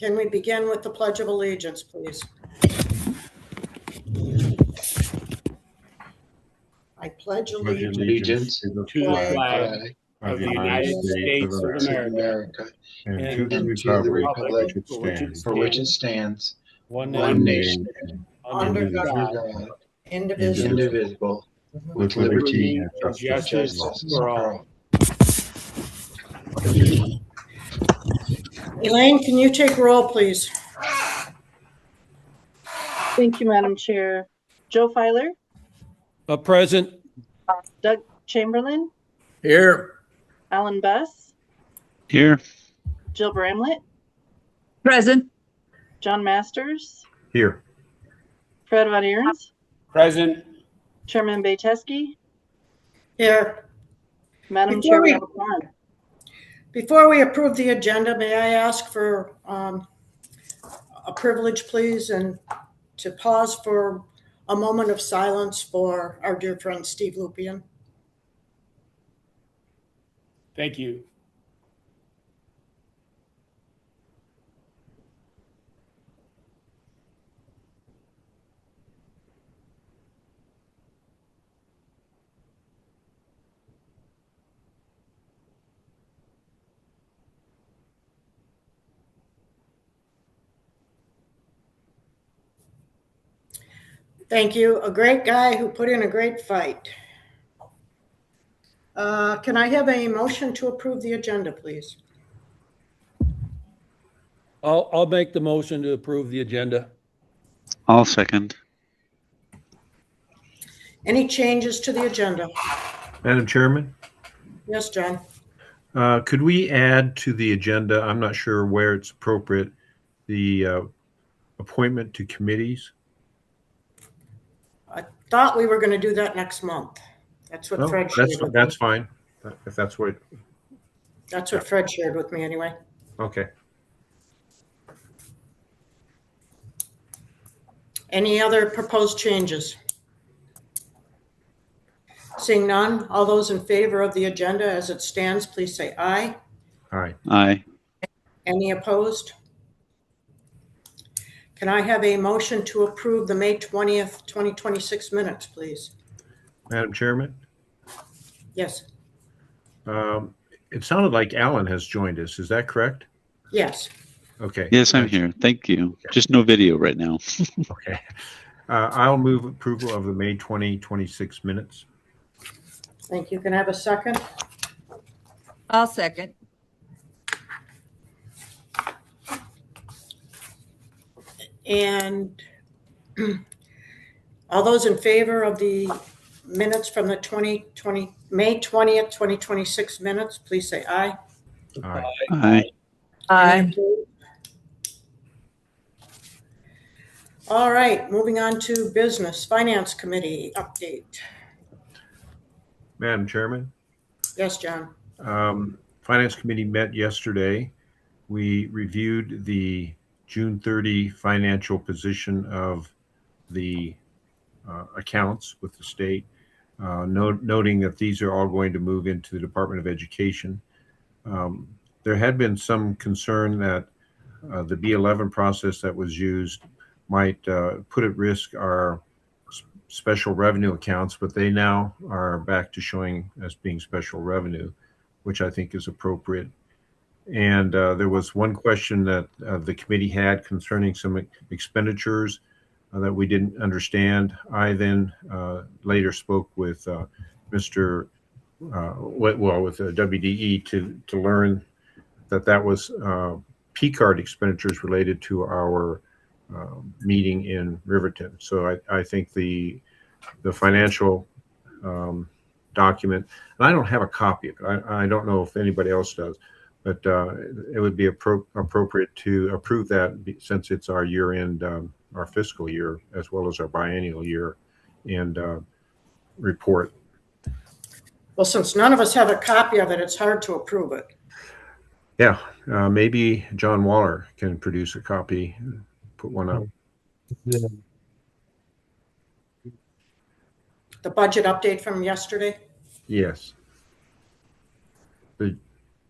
Can we begin with the Pledge of Allegiance, please? I pledge allegiance to the flag of the United States of America and to the republic for which it stands, one nation, under God, indivisible, with liberty and justice for all. Elaine, can you take roll, please? Thank you, Madam Chair. Joe Filer? Present. Doug Chamberlain? Here. Alan Bess? Here. Jill Bramlett? Present. John Masters? Here. Fred Von Eerens? Present. Chairman Bayteski? Here. Madam Chair, we have a quorum. Before we approve the agenda, may I ask for a privilege, please, and to pause for a moment of silence for our dear friend Steve Lupien. Thank you. Thank you. A great guy who put in a great fight. Can I have a motion to approve the agenda, please? I'll make the motion to approve the agenda. I'll second. Any changes to the agenda? Madam Chairman, Yes, John. could we add to the agenda, I'm not sure where it's appropriate, the appointment to committees? I thought we were going to do that next month. That's what Fred shared with me. That's fine, if that's what. That's what Fred shared with me anyway. Okay. Any other proposed changes? Seeing none, all those in favor of the agenda as it stands, please say aye. Aye. Aye. Any opposed? Can I have a motion to approve the May 20th, 2026 minutes, please? Madam Chairman, Yes. it sounded like Alan has joined us. Is that correct? Yes. Okay. Yes, I'm here. Thank you. Just no video right now. Okay. I'll move approval of the May 2026 minutes. Thank you. Can I have a second? I'll second. And all those in favor of the minutes from the May 20th, 2026 minutes, please say aye. Aye. Aye. Aye. All right, moving on to business. Finance Committee update. Madam Chairman, Yes, John. Finance Committee met yesterday. We reviewed the June 30 financial position of the accounts with the state, noting that these are all going to move into the Department of Education. There had been some concern that the B11 process that was used might put at risk our special revenue accounts, but they now are back to showing as being special revenue, which I think is appropriate. And there was one question that the committee had concerning some expenditures that we didn't understand. I then later spoke with Mr. with WDE to learn that was P-card expenditures related to our meeting in Riverton. So I think the financial document, and I don't have a copy of it. I don't know if anybody else does, but it would be appropriate to approve that since it's our year-end, our fiscal year, as well as our biennial year and report. Well, since none of us have a copy of it, it's hard to approve it. Yeah, maybe John Waller can produce a copy, put one up. The budget update from yesterday? Yes.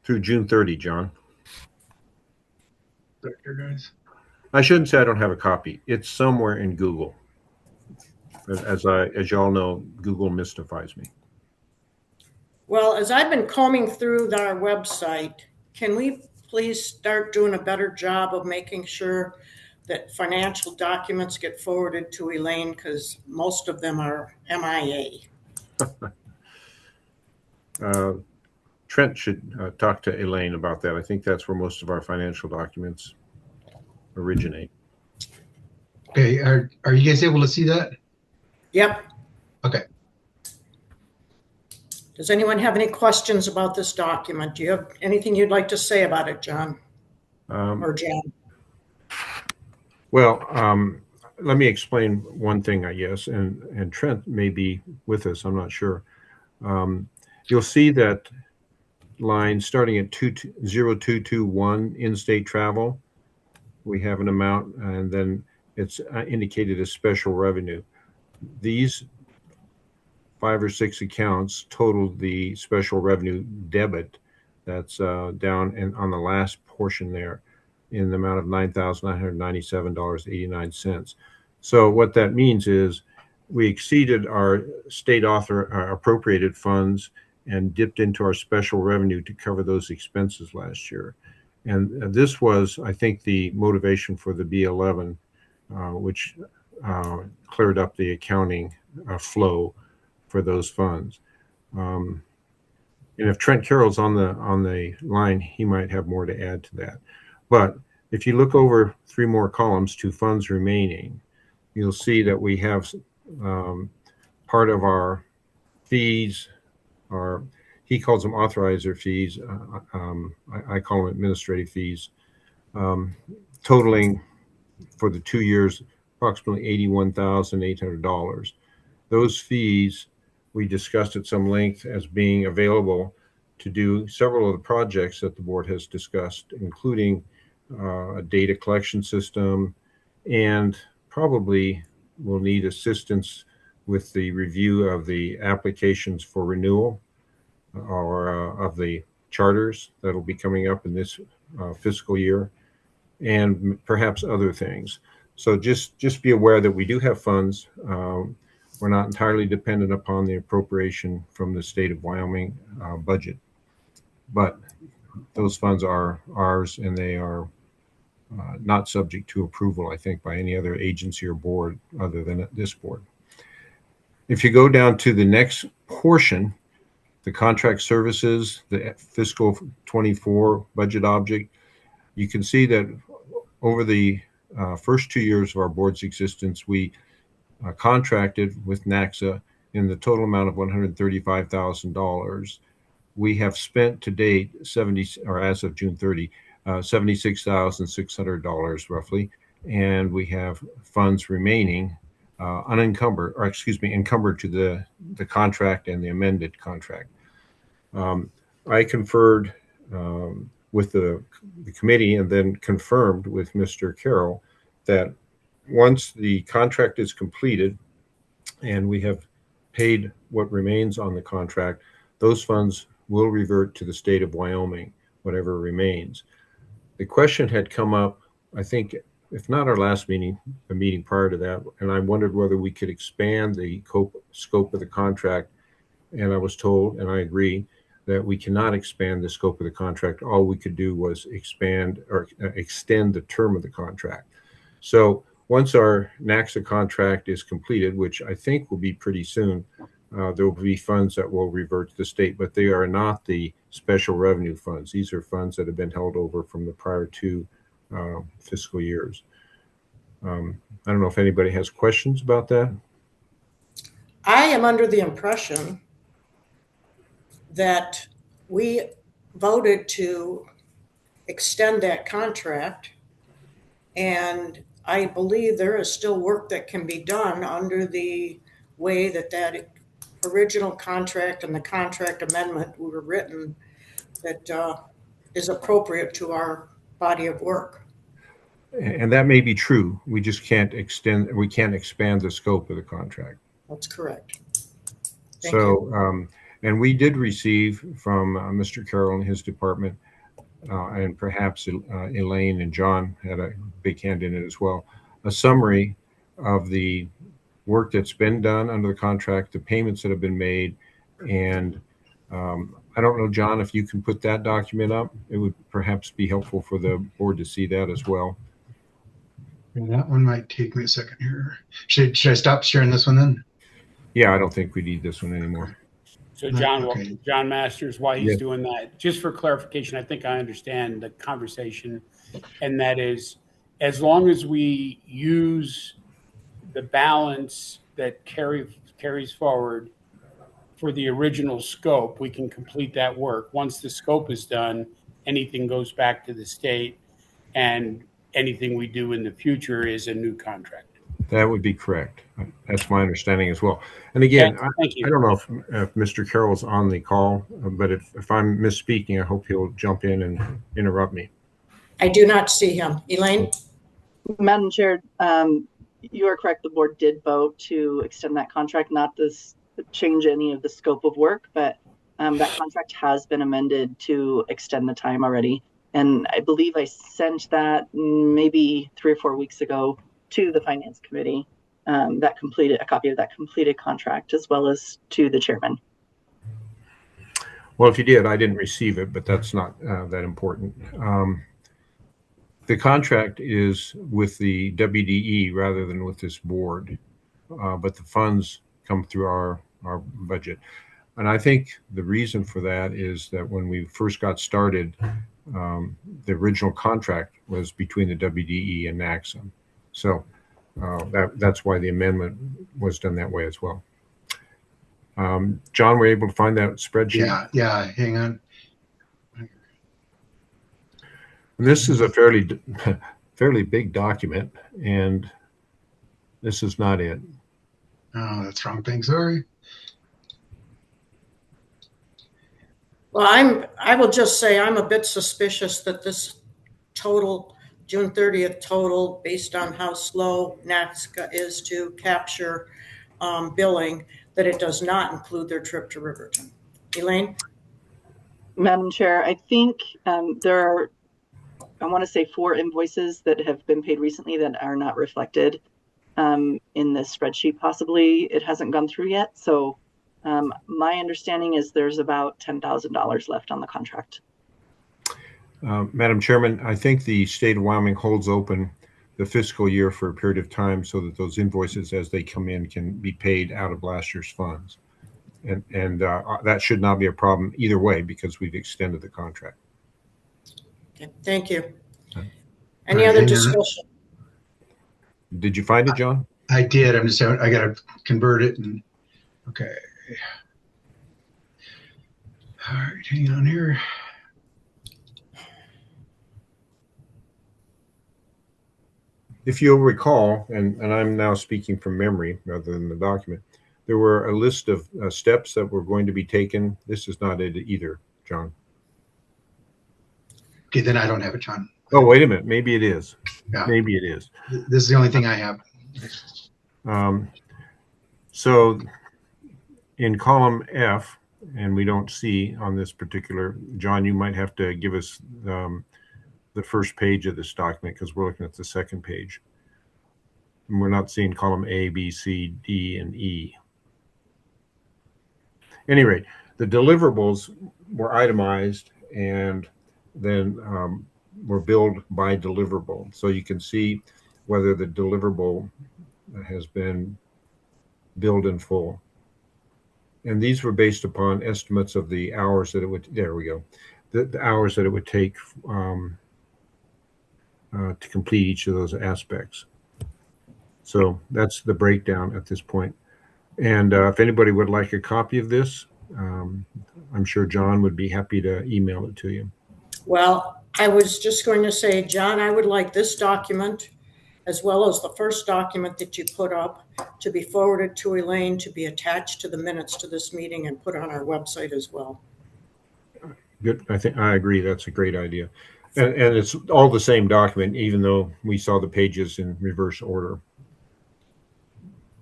Through June 30, John. I shouldn't say I don't have a copy. It's somewhere in Google. But as y'all know, Google mystifies me. Well, as I've been combing through our website, can we please start doing a better job of making sure that financial documents get forwarded to Elaine, because most of them are MIA. Trent should talk to Elaine about that. I think that's where most of our financial documents originate. Okay, are you guys able to see that? Yep. Okay. Does anyone have any questions about this document? Do you have anything you'd like to say about it, John? Or Jan? Well, let me explain one thing, I guess, and Trent may be with us. I'm not sure. You'll see that line starting at 0221 in-state travel. We have an amount, and then it's indicated as special revenue. These 5 or 6 accounts totaled the special revenue debit that's down and on the last portion there in the amount of $9,997.89. So what that means is we exceeded our state appropriated funds and dipped into our special revenue to cover those expenses last year. And this was, I think, the motivation for the B11, which cleared up the accounting flow for those funds. And if Trent Carroll's on the line, he might have more to add to that. But if you look over 3 more columns to funds remaining, you'll see that we have part of our fees, he calls them authorizer fees. I call them administrative fees, totaling for the 2 years approximately $81,800. Those fees we discussed at some length as being available to do several of the projects that the board has discussed, including a data collection system, and probably will need assistance with the review of the applications for renewal or of the charters that will be coming up in this fiscal year, and perhaps other things. So just be aware that we do have funds. We're not entirely dependent upon the appropriation from the state of Wyoming budget, but those funds are ours, and they are not subject to approval, I think, by any other agency or board other than this board. If you go down to the next portion, the contract services, the fiscal 24 budget object, you can see that over the first 2 years of our board's existence, we contracted with NACSA in the total amount of $135,000. We have spent to date as of June 30, $76,600 roughly, and we have funds remaining encumbered to the contract and the amended contract. I conferred with the committee and then confirmed with Mr. Carroll that once the contract is completed and we have paid what remains on the contract, those funds will revert to the state of Wyoming, whatever remains. The question had come up, I think, if not our last meeting, the meeting prior to that, and I wondered whether we could expand the scope of the contract. And I was told, and I agree, that we cannot expand the scope of the contract. All we could do was expand or extend the term of the contract. So once our NACSA contract is completed, which I think will be pretty soon, there will be funds that will revert to the state, but they are not the special revenue funds. These are funds that have been held over from the prior 2 fiscal years. I don't know if anybody has questions about that. I am under the impression that we voted to extend that contract, and I believe there is still work that can be done under the way that original contract and the contract amendment were written that is appropriate to our body of work. And that may be true. We just can't expand the scope of the contract. That's correct. Thank you. And we did receive from Mr. Carroll and his department and perhaps Elaine and John had a big hand in it as well, a summary of the work that's been done under the contract, the payments that have been made, and I don't know, John, if you can put that document up, it would perhaps be helpful for the board to see that as well. That one might take me a second here. Should I stop sharing this one then? Yeah, I don't think we need this one anymore. So John, Okay. John Masters, while he's Yes. doing that, just for clarification, I think I understand the conversation. And that is, as long as we use the balance that carries forward for the original scope, we can complete that work. Once the scope is done, anything goes back to the state, and anything we do in the future is a new contract. That would be correct. That's my understanding as well. And again, Okay, thank you. I don't know if Mr. Carroll's on the call, but if I'm misspeaking, I hope he'll jump in and interrupt me. I do not see him. Elaine? Madam Chair, you are correct. The board did vote to extend that contract, not this change any of the scope of work, but that contract has been amended to extend the time already. And I believe I sent that maybe 3 or 4 weeks ago to the Finance Committee, a copy of that completed contract, as well as to the chairman. Well, if you did, I didn't receive it, but that's not that important. The contract is with the WDE rather than with this board, but the funds come through our budget. And I think the reason for that is that when we first got started, the original contract was between the WDE and NAXA. So that's why the amendment was done that way as well. John, were you able to find that spreadsheet? Yeah. Hang on. And this is a fairly big document, and this is not it. Oh, that's the wrong thing. Sorry. Well, I will just say I'm a bit suspicious that this total, June 30th total, based on how slow NAXA is to capture billing, that it does not include their trip to Riverton. Elaine? Madam Chair, I think there are, I want to say 4 invoices that have been paid recently that are not reflected in this spreadsheet. Possibly it hasn't gone through yet. So my understanding is there's about $10,000 left on the contract. Madam Chairman, I think the state of Wyoming holds open the fiscal year for a period of time so that those invoices, as they come in, can be paid out of last year's funds. And that should not be a problem either way because we've extended the contract. Okay, thank you. Any other discussion? Did you find it, John? I did. I got to convert it. And okay. All right, hang on here. If you'll recall, and I'm now speaking from memory rather than the document, there were a list of steps that were going to be taken. This is not it either, John. Okay, then I don't have it, John. Oh, wait a minute. Maybe it is. Yeah. Maybe it is. This is the only thing I have. So in column F, and we don't see on this particular, John, you might have to give us the first page of this document because we're looking at the second page. And we're not seeing column A, B, C, D, and E. At any rate, the deliverables were itemized and then were billed by deliverable. So you can see whether the deliverable has been billed in full. And these were based upon estimates of the hours that it would, there we go, the hours that it would take to complete each of those aspects. So that's the breakdown at this point. And if anybody would like a copy of this, I'm sure John would be happy to email it to you. Well, I was just going to say, John, I would like this document as well as the first document that you put up to be forwarded to Elaine to be attached to the minutes to this meeting and put on our website as well. Good. I think I agree. That's a great idea. And it's all the same document, even though we saw the pages in reverse order.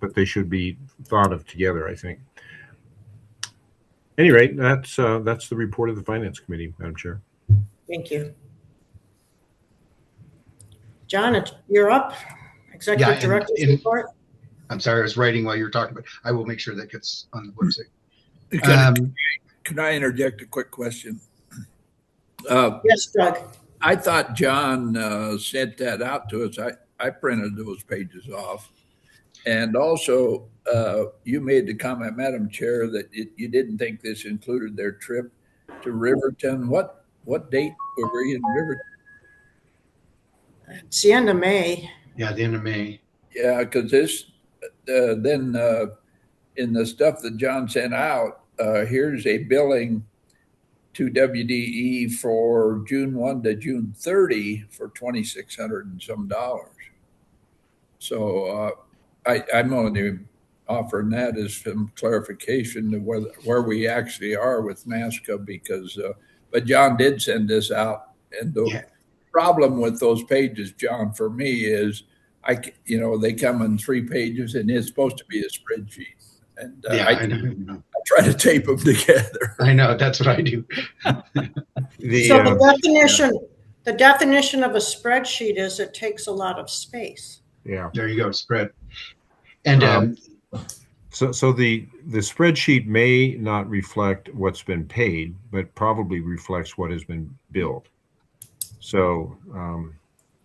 But they should be thought of together, I think. At any rate, that's the report of the Finance Committee, Madam Chair. Thank you. John, you're up. Executive Director's report. I'm sorry, I was writing while you were talking, but I will make sure that gets on the website. Can I interject a quick question? Yes, Doug. I thought John sent that out to us. I printed those pages off. And also, you made the comment, Madam Chair, that you didn't think this included their trip to Riverton. What date were we in Riverton? It's the end of May. Yeah, the end of May. Yeah, because this, then in the stuff that John sent out, here's a billing to WDE for June 1 to June 30 for $2,600 and some dollars. So I'm only offering that as some clarification to where we actually are with NASCA, because, but John did send this out, and the problem with those pages, John, for me is they come in 3 pages and it's supposed to be a spreadsheet. And I know. I try to tape them together. I know, that's what I do. The definition of a spreadsheet is it takes a lot of space. Yeah. There you go, spread. And so the spreadsheet may not reflect what's been paid, but probably reflects what has been billed. So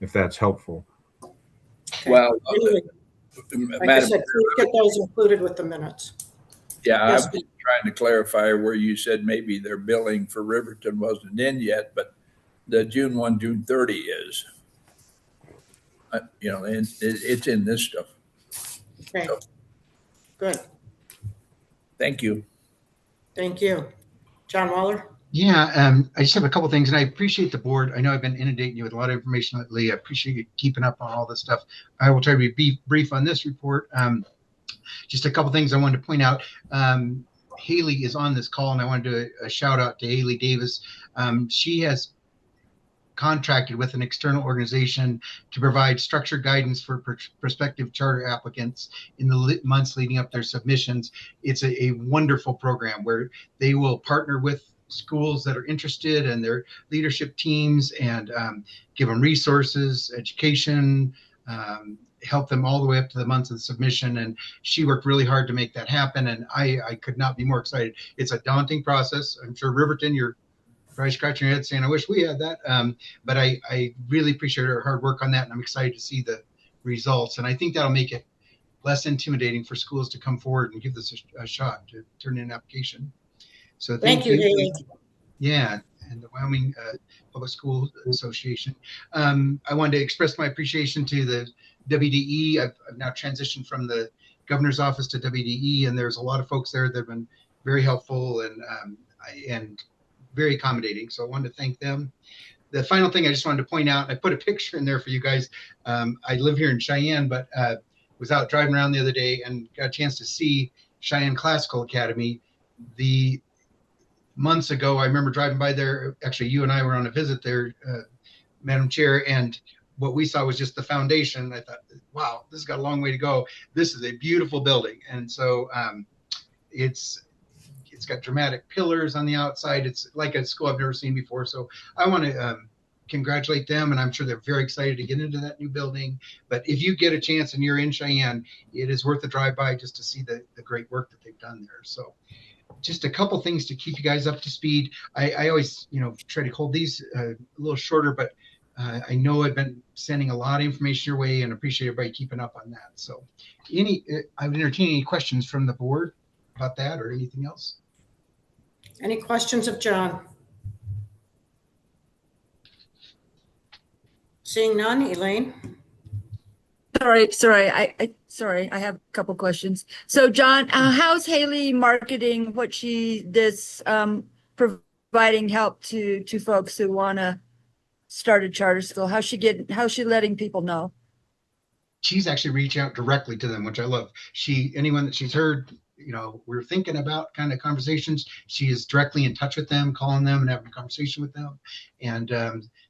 if that's helpful. Okay. Well, like I said, please get those included with the minutes. Yeah, yes. I was trying to clarify where you said maybe their billing for Riverton wasn't in yet, but the June 1, June 30 is. And it's in this stuff. Okay, so, good. Thank you. Thank you. John Waller? Yeah, I just have a couple things, and I appreciate the board. I know I've been inundating you with a lot of information lately. I appreciate you keeping up on all this stuff. I will try to be brief on this report. Just a couple things I wanted to point out. Haley is on this call, and I wanted to do a shout out to Haley Davis. She has contracted with an external organization to provide structured guidance for prospective charter applicants in the months leading up their submissions. It's a wonderful program where they will partner with schools that are interested and their leadership teams and give them resources, education, help them all the way up to the months of the submission. And she worked really hard to make that happen. And I could not be more excited. It's a daunting process. I'm sure Riverton, you're probably scratching your head saying, I wish we had that. But I really appreciate her hard work on that. And I'm excited to see the results. And I think that'll make it less intimidating for schools to come forward and give this a shot to turn in an application. So thank you, Haley. Yeah, and the Wyoming Public School Association. I wanted to express my appreciation to the WDE. I've now transitioned from the governor's office to WDE, and there's a lot of folks there that have been very helpful and very accommodating. So I wanted to thank them. The final thing I just wanted to point out, I put a picture in there for you guys. I live here in Cheyenne, but was out driving around the other day and got a chance to see Cheyenne Classical Academy. The months ago, I remember driving by there. Actually, you and I were on a visit there, Madam Chair, and what we saw was just the foundation. I thought, wow, this has got a long way to go. This is a beautiful building. And so it's got dramatic pillars on the outside. It's like a school I've never seen before. So I want to congratulate them, and I'm sure they're very excited to get into that new building. But if you get a chance and you're in Cheyenne, it is worth a drive by just to see the great work that they've done there. So just a couple things to keep you guys up to speed. I always, try to hold these a little shorter, but I know I've been sending a lot of information your way and appreciate everybody keeping up on that. So I would entertain any questions from the board about that or anything else. Any questions of John? Seeing none, Elaine? Sorry. I have a couple questions. So John, how's Haley marketing what providing help to folks who want to start a charter school? How's she letting people know? She's actually reaching out directly to them, which I love. Anyone that she's heard, we're thinking about kind of conversations, she is directly in touch with them, calling them and having a conversation with them. And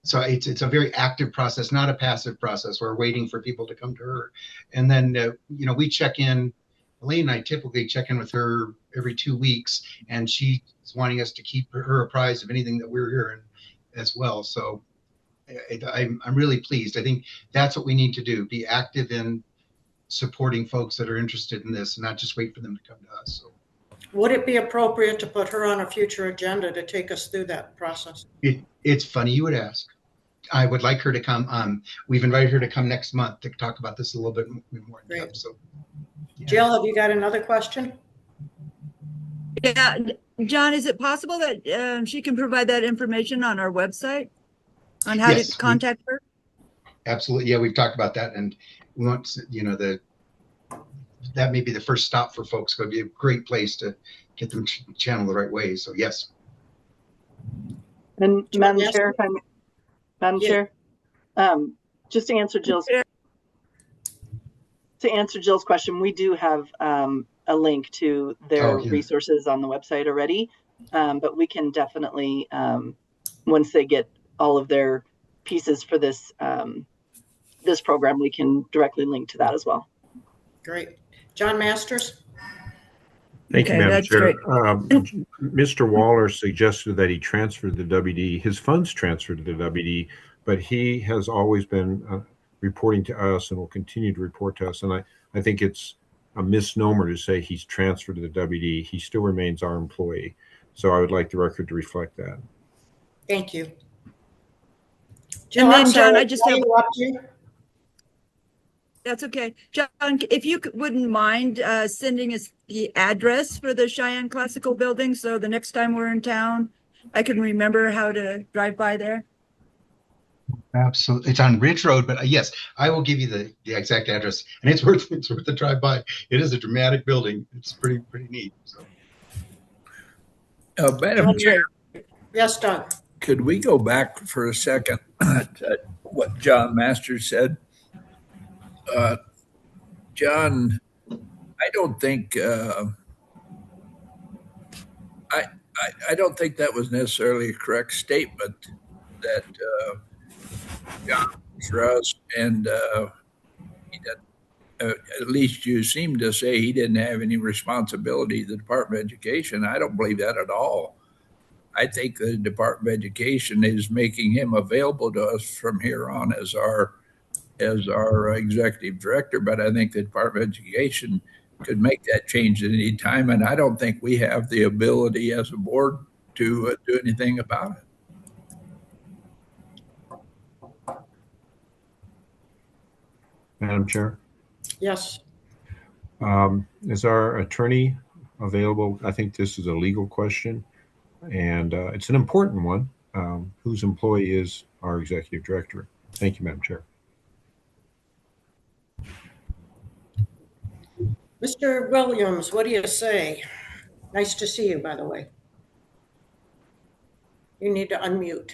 so it's a very active process, not a passive process. We're waiting for people to come to her. And then, we check in. Elaine and I typically check in with her every 2 weeks, and she's wanting us to keep her apprised of anything that we're hearing. as well. So I'm really pleased. I think that's what we need to do, be active in supporting folks that are interested in this and not just wait for them to come to us. So. Would it be appropriate to put her on a future agenda to take us through that process? It's funny you would ask. I would like her to come. We've invited her to come next month to talk about this a little bit more in depth. So, yeah. Jill, have you got another question? Yeah, John, is it possible that she can provide that information on our website on how to contact her? Absolutely. Yeah, we've talked about that, and we want, that may be the first stop for folks. It would be a great place to get them channeled the right way. So yes. And Madam Chair, if I'm Madam Chair, just to answer Jill's question, we do have a link to their resources on the website already, but we can definitely, once they get all of their pieces for this this program, we can directly link to that as well. Great. John Masters. Thank you, Madam Chair. Mr. Waller suggested that he transferred the WD, his funds transferred to the WD, but he has always been reporting to us and will continue to report to us. And I think it's a misnomer to say he's transferred to the WD. He still remains our employee. So I would like the record to reflect that. Thank you. Jill, and then, John, I just have you. That's okay. John, if you wouldn't mind sending us the address for the Cheyenne Classical Building, so the next time we're in town, I can remember how to drive by there. Absolutely. It's on Ridge Road, but yes, I will give you the exact address, and it's worth the drive by. It is a dramatic building. It's pretty neat. So. Madam Chair. Yes, Doug. Could we go back for a second to what John Masters said? John, I don't think I don't think that was necessarily a correct statement that John for us, and at least you seem to say he didn't have any responsibility to the Department of Education. I don't believe that at all. I think the Department of Education is making him available to us from here on as our executive director, but I think the Department of Education could make that change at any time, and I don't think we have the ability as a board to do anything about it. Madam Chair? Yes. Is our attorney available? I think this is a legal question, and it's an important one. Whose employee is our executive director? Thank you, Madam Chair. Mr. Williams, what do you say? Nice to see you, by the way. You need to unmute.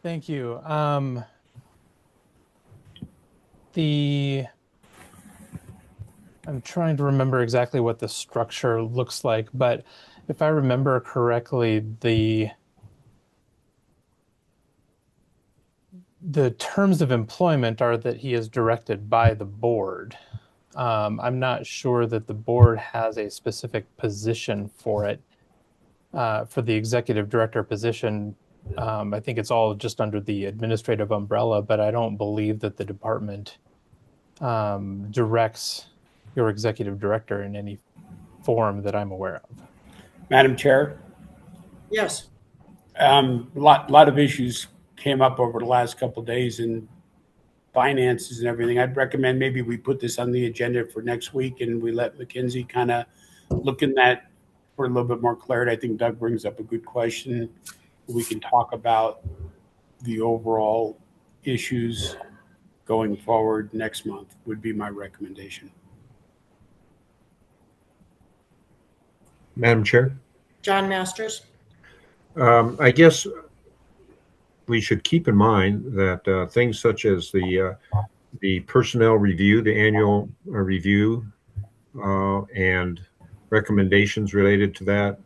Thank you. I'm trying to remember exactly what the structure looks like, but if I remember correctly, the terms of employment are that he is directed by the board. I'm not sure that the board has a specific position for it. For the executive director position, I think it's all just under the administrative umbrella, but I don't believe that the department directs your executive director in any form that I'm aware of. Madam Chair? Yes. Lot of issues came up over the last couple of days in finances and everything. I'd recommend maybe we put this on the agenda for next week and we let McKinsey kind of look in that for a little bit more clarity. I think Doug brings up a good question. We can talk about the overall issues going forward next month would be my recommendation. Madam Chair? John Masters? I guess we should keep in mind that things such as the personnel review, the annual review, and recommendations related to that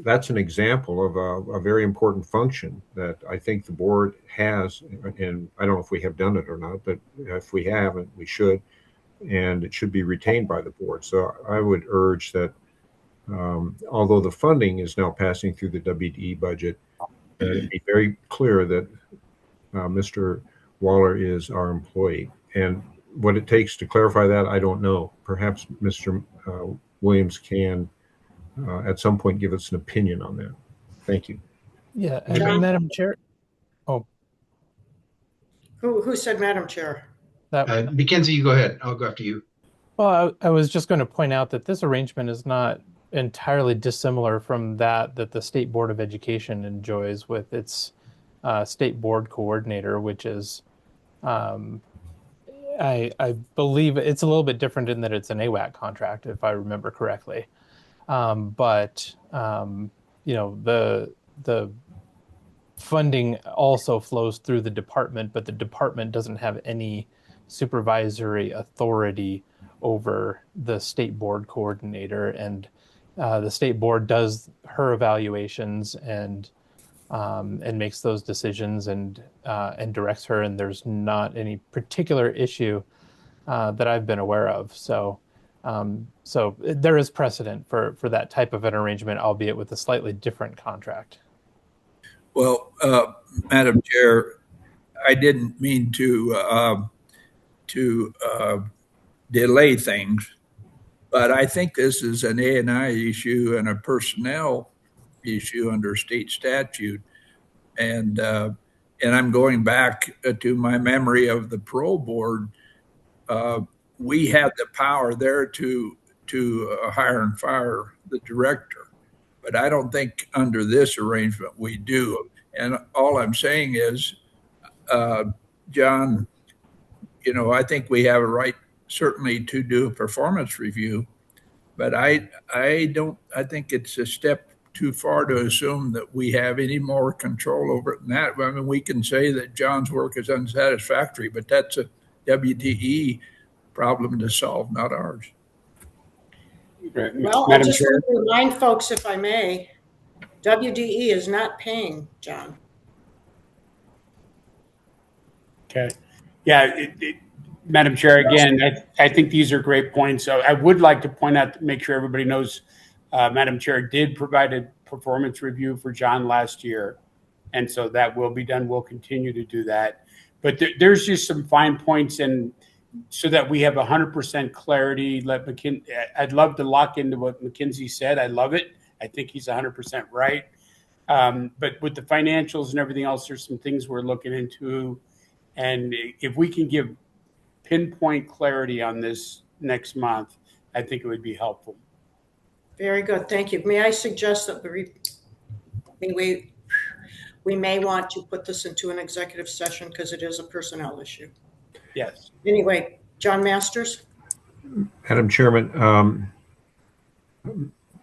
that's an example of a very important function that I think the board has, and I don't know if we have done it or not, but if we haven't, we should, and it should be retained by the board. So I would urge that although the funding is now passing through the WDE budget, be very clear that Mr. Waller is our employee. And what it takes to clarify that, I don't know. Perhaps Mr. Williams can at some point give us an opinion on that. Thank you. Yeah, and Madam Chair. Oh, who said Madam Chair? Mackenzie, you go ahead. I'll go after you. Well, I was just going to point out that this arrangement is not entirely dissimilar from that the State Board of Education enjoys with its state board coordinator, which is, I believe it's a little bit different in that it's an AWAC contract, if I remember correctly. But you know, the funding also flows through the department, but the department doesn't have any supervisory authority over the state board coordinator, and the state board does her evaluations and makes those decisions and directs her, and there's not any particular issue that I've been aware of. So there is precedent for that type of an arrangement, albeit with a slightly different contract. Well, Madam Chair, I didn't mean to delay things, but I think this is an A&I issue and a personnel issue under state statute, and I'm going back to my memory of the parole board. We had the power there to hire and fire the director, but I don't think under this arrangement we do. And all I'm saying is, John, you know, I think we have a right certainly to do a performance review, but I think it's a step too far to assume that we have any more control over it than that. I mean, we can say that John's work is unsatisfactory, but that's a WDE problem to solve, not ours. Well, I just want to remind folks, if I may, WDE is not paying John. Okay. Yeah, Madam Chair, again, I think these are great points. So I would like to point out, make sure everybody knows, Madam Chair did provide a performance review for John last year. And so that will be done. We'll continue to do that. But there's just some fine points, and so that we have 100% clarity. I'd love to lock into what McKinsey said. I love it. I think he's 100% right. But with the financials and everything else, there's some things we're looking into. And if we can give pinpoint clarity on this next month, I think it would be helpful. Very good. Thank you. May I suggest that we may want to put this into an executive session because it is a personnel issue. Yes. Anyway, John Masters. Madam Chairman,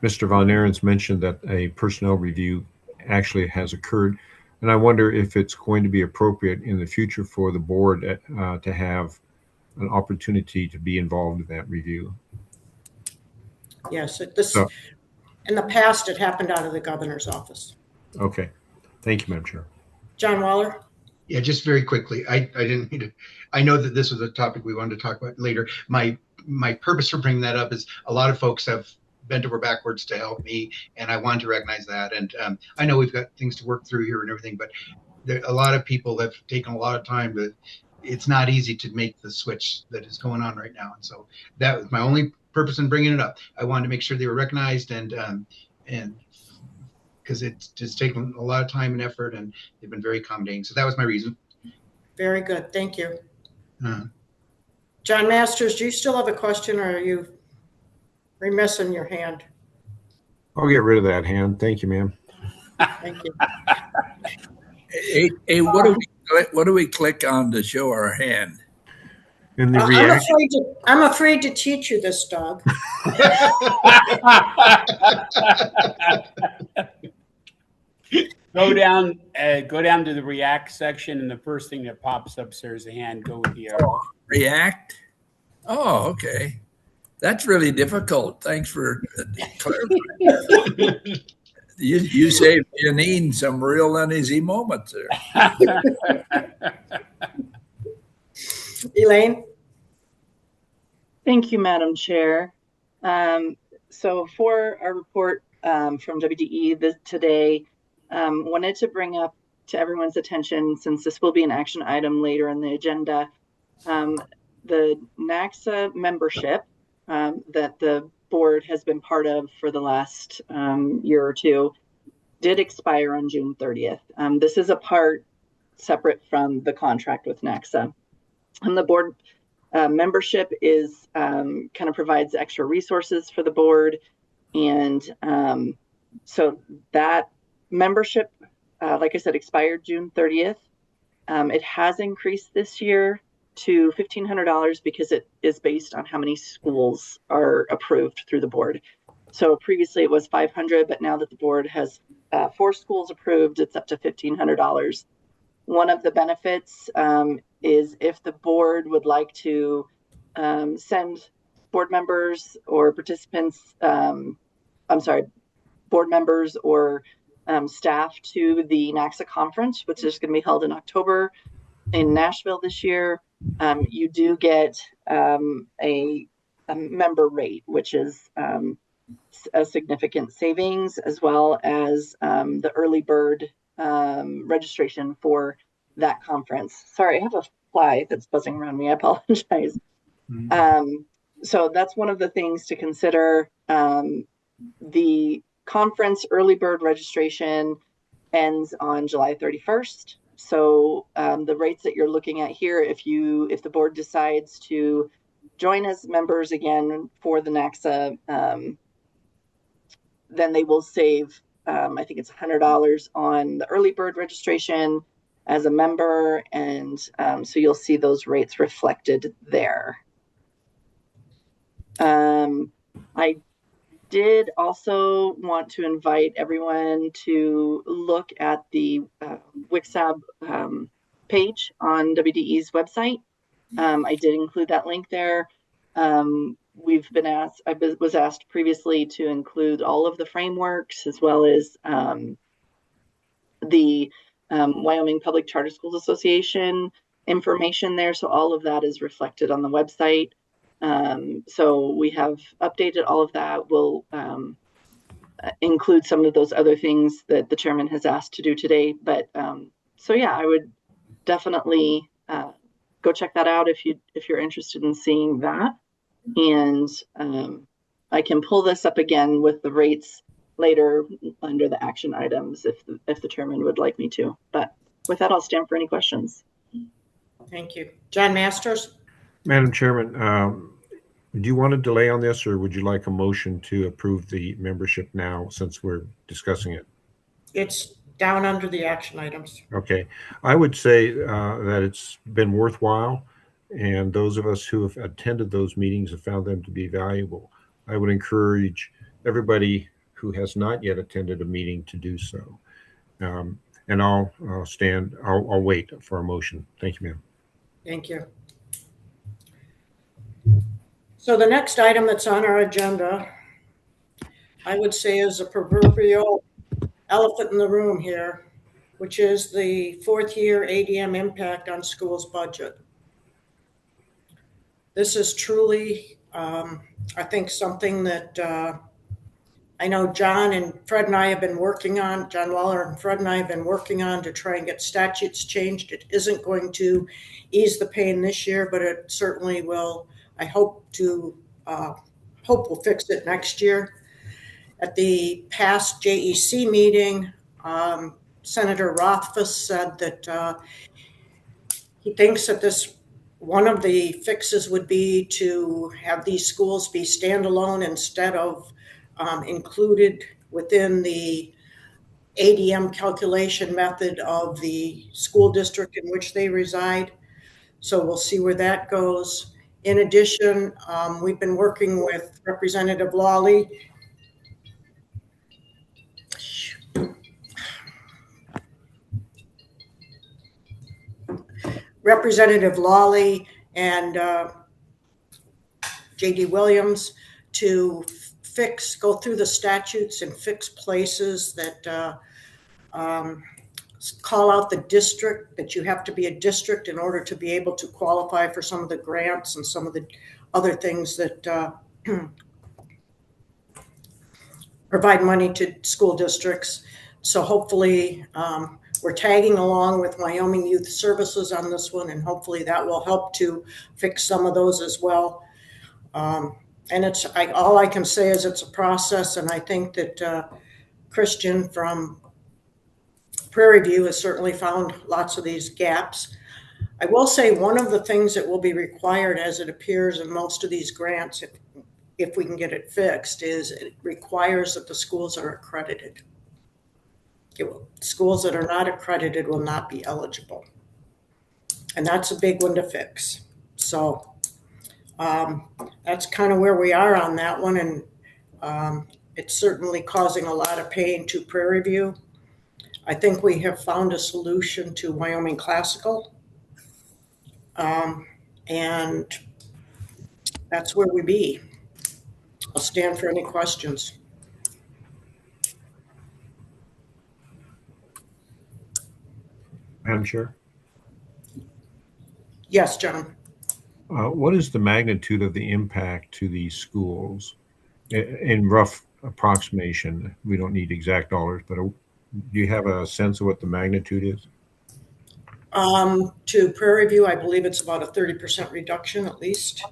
Mr. Von Ahrens mentioned that a personnel review actually has occurred. And I wonder if it's going to be appropriate in the future for the board to have an opportunity to be involved in that review. Yes, in the past, it happened out of the governor's office. Okay. Thank you, Madam Chair. John Waller. Yeah, just very quickly. I didn't mean to. I know that this was a topic we wanted to talk about later. My purpose for bringing that up is a lot of folks have bent over backwards to help me, and I want to recognize that. And I know we've got things to work through here and everything, but a lot of people have taken a lot of time to. It's not easy to make the switch that is going on right now, and so that was my only purpose in bringing it up. I wanted to make sure they were recognized, and because it's just taken a lot of time and effort, and they've been very accommodating. So that was my reason. Very good. Thank you. John Masters, do you still have a question, or are you remiss in your hand? I'll get rid of that hand. Thank you, ma'am. Thank you. Hey, what do we click on to show our hand? In the I'm afraid to teach you this, Doug. Go down to the React section, and the first thing that pops up there is a hand. Go with the arrow. React? Oh, okay. That's really difficult. Thanks for clarifying. You saved Janine some real uneasy moments there. Elaine? Thank you, Madam Chair. So for our report from WDE today, wanted to bring up to everyone's attention, since this will be an action item later in the agenda, the NACSA membership that the board has been part of for the last year or two did expire on June 30th. This is a part separate from the contract with NACSA. And the board membership is kind of provides extra resources for the board. And so that membership, like I said, expired June 30th. It has increased this year to $1,500 because it is based on how many schools are approved through the board. So previously it was $500, but now that the board has 4 schools approved, it's up to $1,500. One of the benefits is if the board would like to send board members or participants, board members or staff to the NACSA conference, which is going to be held in October in Nashville this year, you do get a member rate, which is a significant savings, as well as the early bird registration for that conference. Sorry, I have a fly that's buzzing around me. I apologize. So that's one of the things to consider. The conference early bird registration ends on July 31st. So the rates that you're looking at here, if the board decides to join as members again for the NACSA, then they will save, I think it's $100 on the early bird registration as a member. And so you'll see those rates reflected there. I did also want to invite everyone to look at the WCSAB page on WDE's website. I did include that link there. I was asked previously to include all of the frameworks, as well as the Wyoming Public Charter Schools Association information there. So all of that is reflected on the website. So we have updated all of that. We'll include some of those other things that the chairman has asked to do today. But so yeah, I would definitely go check that out if you're interested in seeing that. And I can pull this up again with the rates later under the action items if the chairman would like me to. But with that, I'll stand for any questions. Thank you. John Masters? Madam Chairman, do you want to delay on this, or would you like a motion to approve the membership now since we're discussing it? It's down under the action items. Okay. I would say that it's been worthwhile, and those of us who have attended those meetings have found them to be valuable. I would encourage everybody who has not yet attended a meeting to do so. And I'll wait for a motion. Thank you, ma'am. Thank you. So the next item that's on our agenda, I would say, is a proverbial elephant in the room here, which is the 4th year ADM impact on schools' budget. This is truly, I think, something that I know John and Fred and I have been working on, John Waller and Fred and I have been working on to try and get statutes changed. It isn't going to ease the pain this year, but it certainly will. I hope we'll fix it next year. At the past JEC meeting, Senator Rothfuss said that he thinks that one of the fixes would be to have these schools be standalone instead of included within the ADM calculation method of the school district in which they reside. So we'll see where that goes. In addition, we've been working with Representative Lawley. And J.D. Williams to go through the statutes and fix places that call out the district, that you have to be a district in order to be able to qualify for some of the grants and some of the other things that provide money to school districts. So hopefully we're tagging along with Wyoming Youth Services on this one, and hopefully that will help to fix some of those as well. And all I can say is it's a process, and I think that Christian from Prairie View has certainly found lots of these gaps. I will say one of the things that will be required, as it appears in most of these grants, if we can get it fixed, is it requires that the schools are accredited. Schools that are not accredited will not be eligible. And that's a big one to fix. So that's kind of where we are on that one. And it's certainly causing a lot of pain to Prairie View. I think we have found a solution to Wyoming Classical. And that's where we be. I'll stand for any questions. Madam Chair? Yes, John. What is the magnitude of the impact to these schools? In rough approximation, we don't need exact dollars, but do you have a sense of what the magnitude is? To Prairie View, I believe it's about a 30% reduction at least.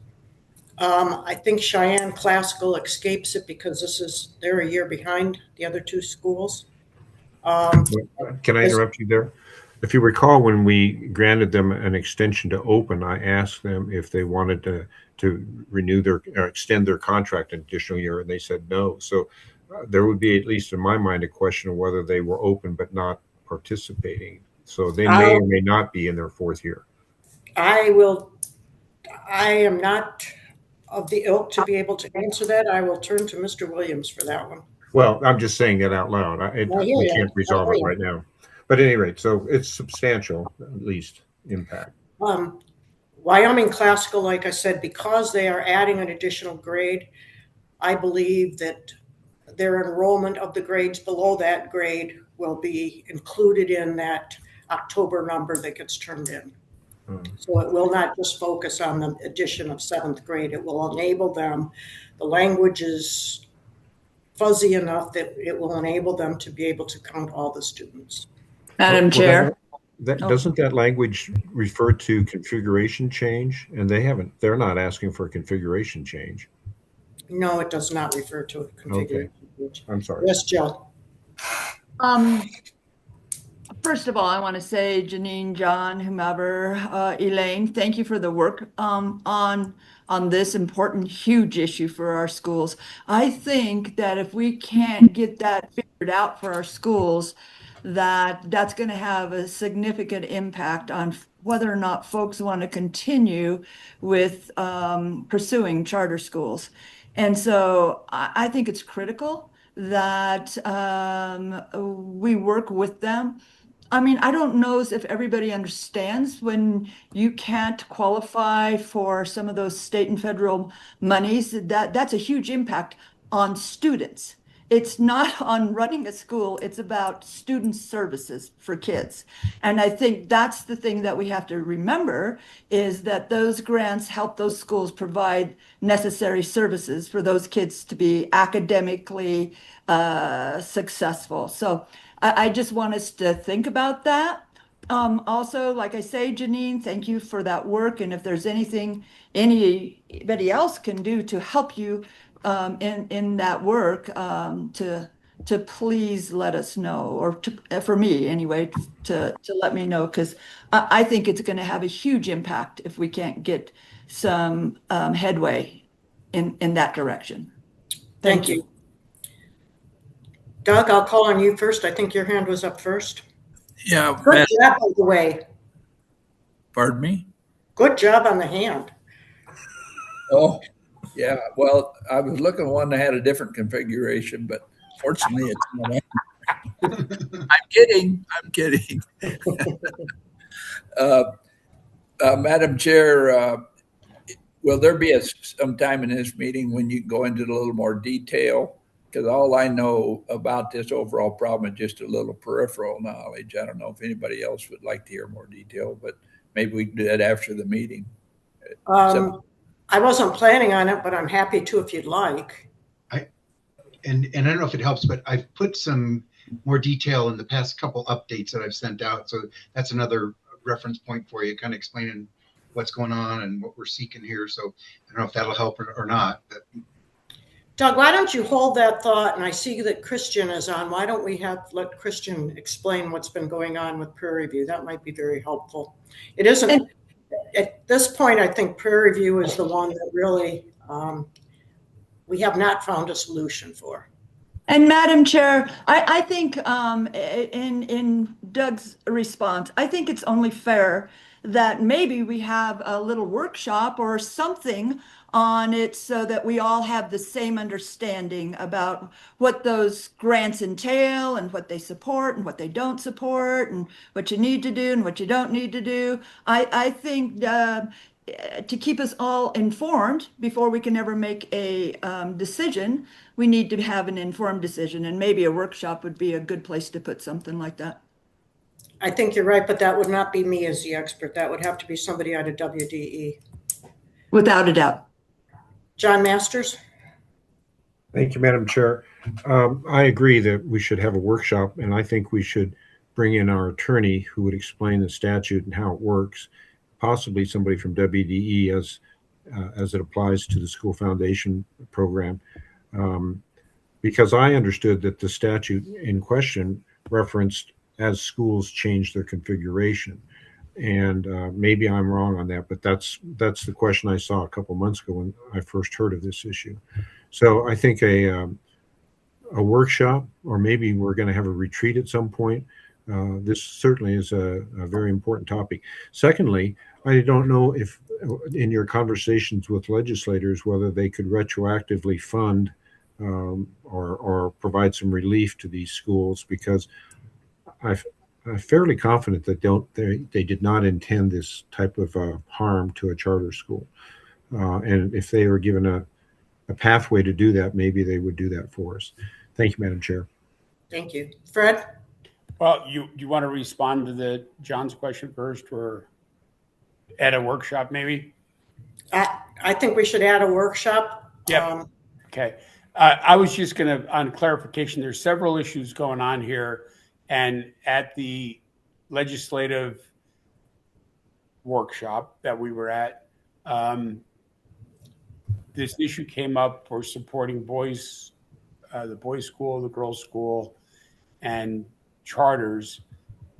I think Cheyenne Classical escapes it because they're a year behind the other two schools. Can I interrupt you there? If you recall, when we granted them an extension to open, I asked them if they wanted to renew extend their contract an additional year, and they said no. So there would be, at least in my mind, a question of whether they were open but not participating. So they may or may not be in their fourth year. I am not of the ilk to be able to answer that. I will turn to Mr. Williams for that one. Well, I'm just saying that out loud. We can't resolve it right now. But at any rate, so it's substantial, at least, impact. Wyoming Classical, like I said, because they are adding an additional grade, I believe that their enrollment of the grades below that grade will be included in that October number that gets turned in. So it will not just focus on the addition of 7th grade. It will enable them. The language is fuzzy enough that it will enable them to be able to count all the students. Madam Chair. Doesn't that language refer to configuration change? And they're not asking for a configuration change. No, it does not refer to a configuration change. I'm sorry. Yes, Jill. First of all, I want to say, Janine, John, whomever, Elaine, thank you for the work on this important, huge issue for our schools. I think that if we can't get that figured out for our schools, that's going to have a significant impact on whether or not folks want to continue with pursuing charter schools. And so I think it's critical that we work with them. I mean, I don't know if everybody understands when you can't qualify for some of those state and federal monies, that's a huge impact on students. It's not on running a school, it's about student services for kids. And I think that's the thing that we have to remember is that those grants help those schools provide necessary services for those kids to be academically successful. So I just want us to think about that. Also, like I say, Janine, thank you for that work. And if there's anything anybody else can do to help you in that work, to please let us know, or for me anyway, to let me know, because I think it's going to have a huge impact if we can't get some headway in that direction. Thank you. Doug, I'll call on you first. I think your hand was up first. Yeah. Good job, by the way. Pardon me? Good job on the hand. Oh, yeah. Well, I was looking at one that had a different configuration, but fortunately it's not. I'm kidding. Madam Chair, will there be some time in this meeting when you go into a little more detail? Because all I know about this overall problem is just a little peripheral knowledge. I don't know if anybody else would like to hear more detail, but maybe we can do that after the meeting. I wasn't planning on it, but I'm happy to if you'd like. and I don't know if it helps, but I've put some more detail in the past couple updates that I've sent out. So that's another reference point for you, kind of explaining what's going on and what we're seeking here. So I don't know if that'll help or not. But Doug, why don't you hold that thought? And I see that Christian is on. Why don't we let Christian explain what's been going on with Prairie View? That might be very helpful. It isn't, at this point, I think Prairie View is the one that really we have not found a solution for. And Madam Chair, I think in Doug's response, I think it's only fair that maybe we have a little workshop or something on it so that we all have the same understanding about what those grants entail and what they support and what they don't support and what you need to do and what you don't need to do. I think to keep us all informed before we can ever make a decision, we need to have an informed decision, and maybe a workshop would be a good place to put something like that. I think you're right, but that would not be me as the expert. That would have to be somebody out of WDE. Without a doubt. John Masters? Thank you, Madam Chair. I agree that we should have a workshop, and I think we should bring in our attorney who would explain the statute and how it works, possibly somebody from WDE as it applies to the school foundation program. Because I understood that the statute in question referenced as schools change their configuration. And maybe I'm wrong on that, but that's the question I saw a couple months ago when I first heard of this issue. So I think a workshop, or maybe we're going to have a retreat at some point. This certainly is a very important topic. Secondly, I don't know if in your conversations with legislators, whether they could retroactively fund or provide some relief to these schools, because I'm fairly confident that they did not intend this type of harm to a charter school. And if they were given a pathway to do that, maybe they would do that for us. Thank you, Madam Chair. Thank you. Fred? Well, you want to respond to John's question first, or at a workshop maybe? I think we should add a workshop. Yeah. Okay. I was just going to, on clarification, there's several issues going on here. And at the legislative workshop that we were at, this issue came up for supporting boys, the boys' school, the girls' school, and charters.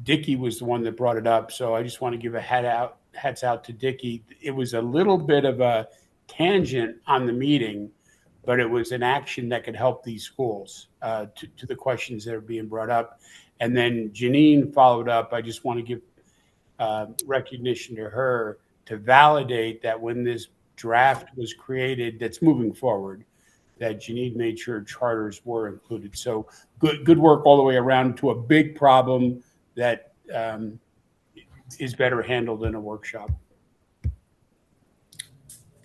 Dickie was the one that brought it up. So I just want to give a hats out to Dickie. It was a little bit of a tangent on the meeting, but it was an action that could help these schools to the questions that are being brought up. And then Janine followed up. I just want to give recognition to her to validate that when this draft was created that's moving forward, that Janine made sure charters were included. So good work all the way around to a big problem that is better handled in a workshop.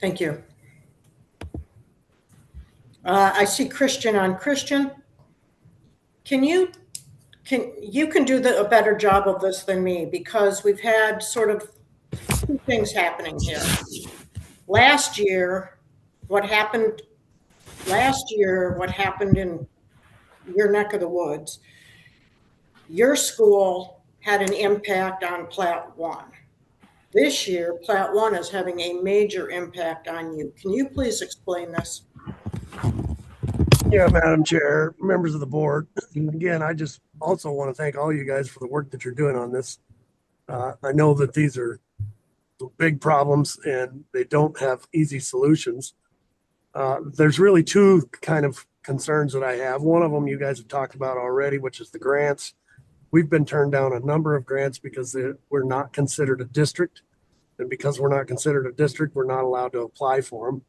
Thank you. I see Christian on. Christian, you can do a better job of this than me, because we've had sort of two things happening here. Last year, what happened in your neck of the woods, your school had an impact on Plat 1. This year, Plat 1 is having a major impact on you. Can you please explain this? Yeah, Madam Chair, members of the board. Again, I just also want to thank all you guys for the work that you're doing on this. I know that these are big problems and they don't have easy solutions. There's really two kind of concerns that I have. One of them you guys have talked about already, which is the grants. We've been turned down a number of grants because we're not considered a district. And because we're not considered a district, we're not allowed to apply for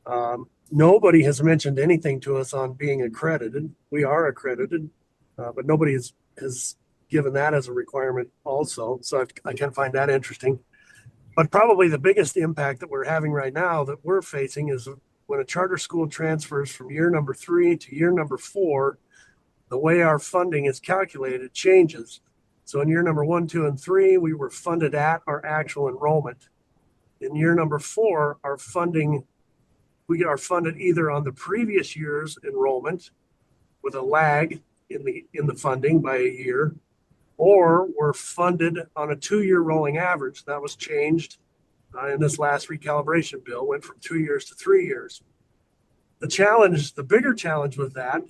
them. Nobody has mentioned anything to us on being accredited. We are accredited, but nobody has given that as a requirement also. So I can find that interesting. But probably the biggest impact that we're having right now that we're facing is when a charter school transfers from year number 3 to year number 4, the way our funding is calculated changes. So in year number 1, 2, and 3, we were funded at our actual enrollment. In year number 4, our funding, we are funded either on the previous year's enrollment with a lag in the funding by a year, or we're funded on a 2-year rolling average. That was changed in this last recalibration bill, went from 2 years to 3 years. The bigger challenge with that,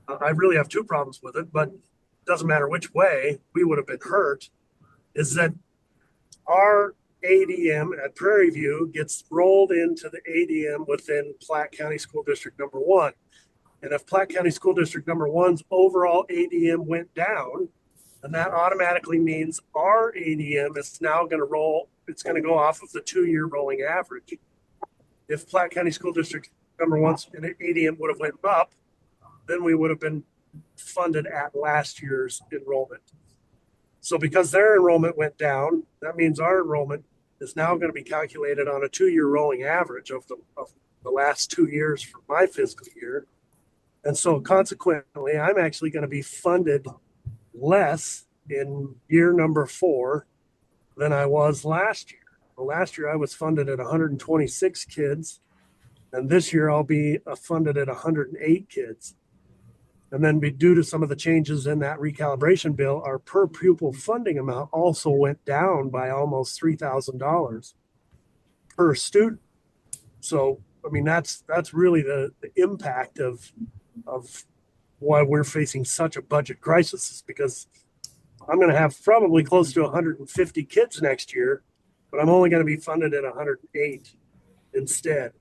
I really have 2 problems with it, but it doesn't matter which way, we would have been hurt, is that our ADM at Prairie View gets rolled into the ADM within Platte County School District number 1. And if Platte County School District number 1's overall ADM went down, then that automatically means our ADM is now going to roll, it's going to go off of the 2-year rolling average. If Platte County School District number 1's ADM would have went up, then we would have been funded at last year's enrollment. So because their enrollment went down, that means our enrollment is now going to be calculated on a 2-year rolling average of the last 2 years for my fiscal year. And so consequently, I'm actually going to be funded less in year number 4 than I was last year. Well, last year I was funded at 126 kids, and this year I'll be funded at 108 kids. And then due to some of the changes in that recalibration bill, our per pupil funding amount also went down by almost $3,000 per student. So, I mean, that's really the impact of why we're facing such a budget crisis, is because I'm going to have probably close to 150 kids next year, but I'm only going to be funded at 108 instead.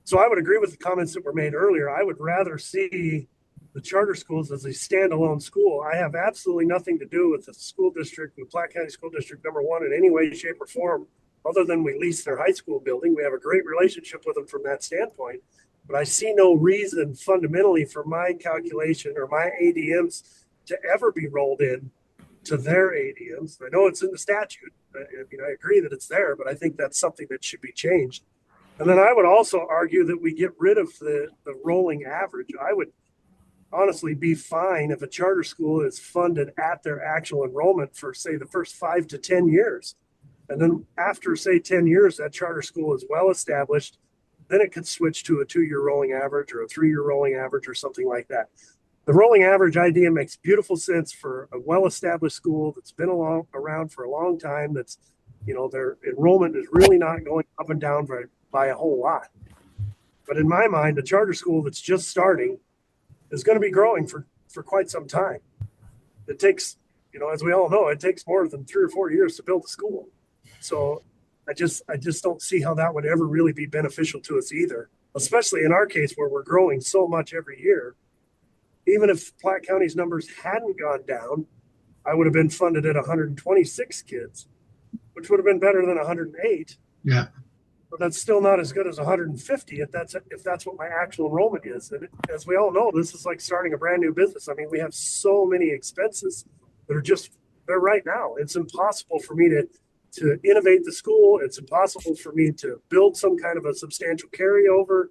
So I would agree with the comments that were made earlier. I would rather see the charter schools as a standalone school. I have absolutely nothing to do with the school district, with Platte County School District number 1 in any way, shape, or form, other than we lease their high school building. We have a great relationship with them from that standpoint. But I see no reason fundamentally for my calculation or my ADMs to ever be rolled in to their ADMs. I know it's in the statute. I agree that it's there, but I think that's something that should be changed. And then I would also argue that we get rid of the rolling average. I would honestly be fine if a charter school is funded at their actual enrollment for, say, the first 5 to 10 years. And then after, say, 10 years, that charter school is well established, then it could switch to a 2-year rolling average or a 3-year rolling average or something like that. The rolling average idea makes beautiful sense for a well-established school that's been around for a long time, that's, their enrollment is really not going up and down by a whole lot. But in my mind, a charter school that's just starting is going to be growing for quite some time. It takes, as we all know, it takes more than 3 or 4 years to build a school. So I just don't see how that would ever really be beneficial to us either, especially in our case where we're growing so much every year. Even if Platte County's numbers hadn't gone down, I would have been funded at 126 kids, which would have been better than 108. Yeah. But that's still not as good as 150 if that's what my actual enrollment is. And as we all know, this is like starting a brand new business. I mean, we have so many expenses that are they're right now. It's impossible for me to innovate the school. It's impossible for me to build some kind of a substantial carryover.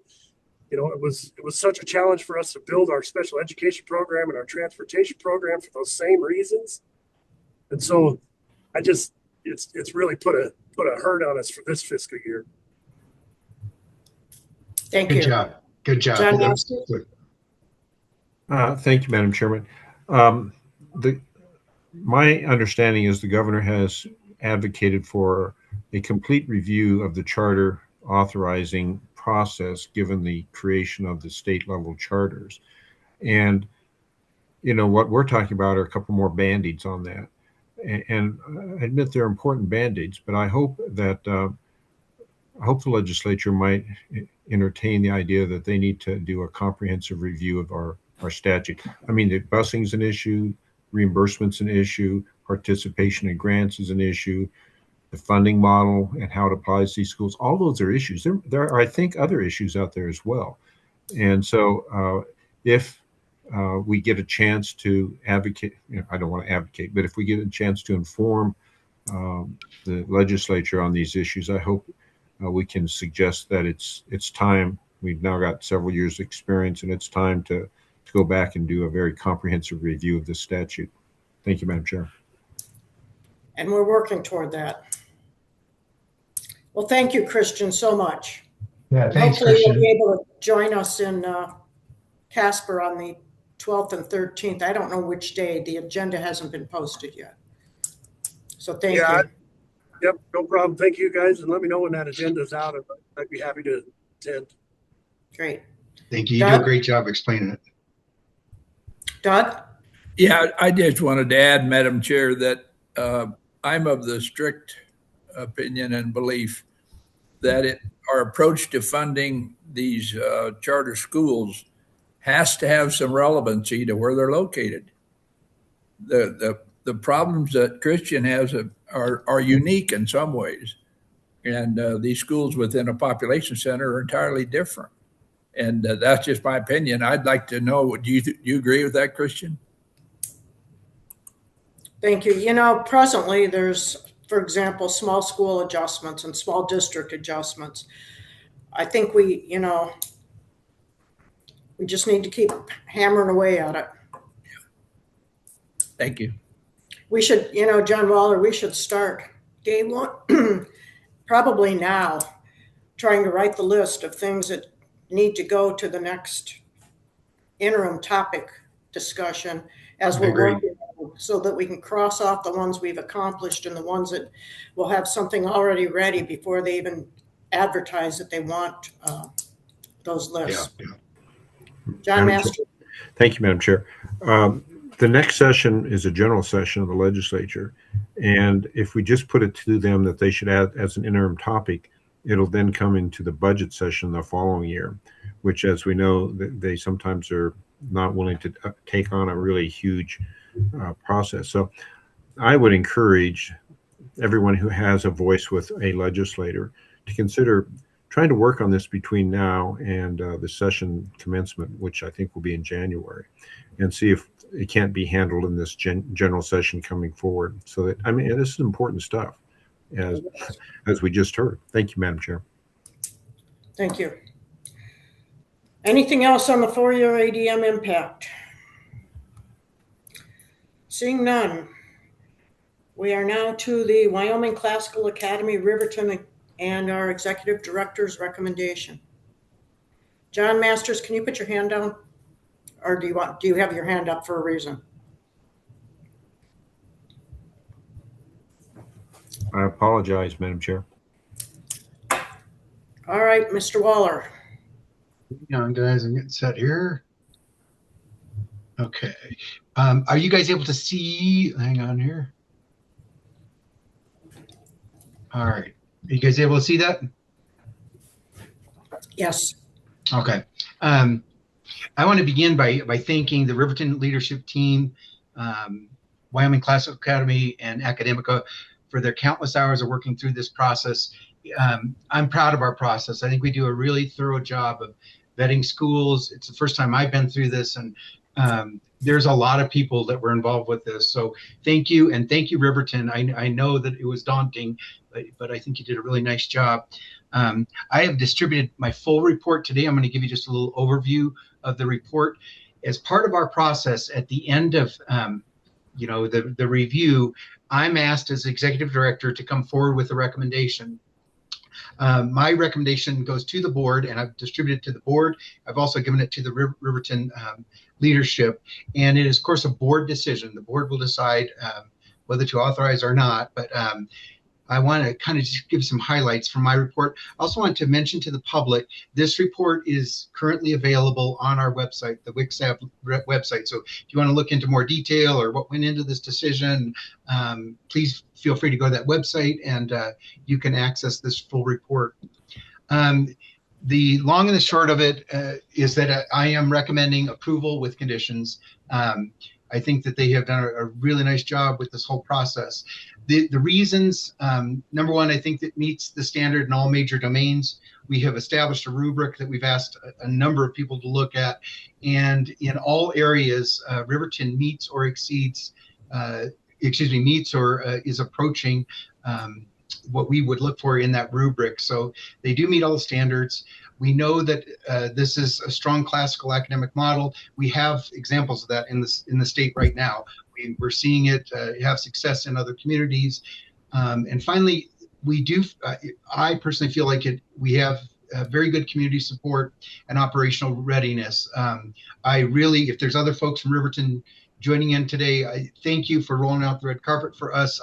It was such a challenge for us to build our special education program and our transportation program for those same reasons. And so it's really put a hurt on us for this fiscal year. Thank you. Good job. John, Thank you, Madam Chairman. My understanding is the governor has advocated for a complete review of the charter authorizing process given the creation of the state level charters. And, what we're talking about are a couple more band-aids on that. And I admit they're important band-aids, but I hope that the legislature might entertain the idea that they need to do a comprehensive review of our statute. I mean, the busing's an issue, reimbursement's an issue, participation in grants is an issue, the funding model and how it applies to these schools. All those are issues. There are, I think, other issues out there as well. And so if we get a chance to advocate, I don't want to advocate, but if we get a chance to inform the legislature on these issues, I hope we can suggest that it's time. We've now got several years of experience, and it's time to go back and do a very comprehensive review of this statute. Thank you, Madam Chair. And we're working toward that. Well, thank you, Christian, so much. Yeah, thanks, Hopefully you'll Christian. be able to join us in Casper on the 12th and 13th. I don't know which day. The agenda hasn't been posted yet. So thank you. Yep, no problem. Thank you guys, and let me know when that agenda's out. I'd be happy to attend. Great. Thank you. You do a great job explaining it. Doug? Yeah, I just wanted to add, Madam Chair, that I'm of the strict opinion and belief that our approach to funding these charter schools has to have some relevancy to where they're located. The problems that Christian has are unique in some ways, and these schools within a population center are entirely different. And that's just my opinion. I'd like to know, do you agree with that, Christian? Thank you. You know, presently there's, for example, small school adjustments and small district adjustments. I think we just need to keep hammering away at it. Thank you. We should, John Waller, we should start day one, probably now, trying to write the list of things that need to go to the next interim topic discussion as we're working on, so that we can cross off the ones we've accomplished and the ones that will have something already ready before they even advertise that they want those lists. Yeah. John Master. Thank you, Madam Chair. The next session is a general session of the legislature. And if we just put it to them that they should add as an interim topic, it'll then come into the budget session the following year, which, as we know, they sometimes are not willing to take on a really huge process. So I would encourage everyone who has a voice with a legislator to consider trying to work on this between now and the session commencement, which I think will be in January, and see if it can't be handled in this general session coming forward. So that, I mean, this is important stuff, as we just heard. Thank you, Madam Chair. Thank you. Anything else on the 4-year ADM impact? Seeing none, we are now to the Wyoming Classical Academy, Riverton, and our executive director's recommendation. John Masters, can you put your hand down? Or do you have your hand up for a reason? I apologize, Madam Chair. All right, Mr. Waller. Hang on, guys, I'm getting set here. Okay. Are you guys able to see? Hang on here. All right. Are you guys able to see that? Yes. Okay. I want to begin by thanking the Riverton leadership team, Wyoming Classical Academy, and Academica for their countless hours of working through this process. I'm proud of our process. I think we do a really thorough job of vetting schools. It's the first time I've been through this, and there's a lot of people that were involved with this. So thank you, and thank you, Riverton. I know that it was daunting, but I think you did a really nice job. I have distributed my full report today. I'm going to give you just a little overview of the report. As part of our process, at the end of the review, I'm asked as executive director to come forward with a recommendation. My recommendation goes to the board, and I've distributed it to the board. I've also given it to the Riverton leadership, and it is, of course, a board decision. The board will decide whether to authorize or not, but I want to kind of just give some highlights from my report. I also want to mention to the public, this report is currently available on our website, the WCSAB website. So if you want to look into more detail or what went into this decision, please feel free to go to that website, and you can access this full report. The long and the short of it is that I am recommending approval with conditions. I think that they have done a really nice job with this whole process. The reasons, number one, I think that meets the standard in all major domains. We have established a rubric that we've asked a number of people to look at, and in all areas, Riverton meets or exceeds, meets or is approaching what we would look for in that rubric. So they do meet all the standards. We know that this is a strong classical academic model. We have examples of that in the state right now. We're seeing it have success in other communities. And finally, we do. I personally feel like we have very good community support and operational readiness. I really, if there's other folks from Riverton joining in today, I thank you for rolling out the red carpet for us.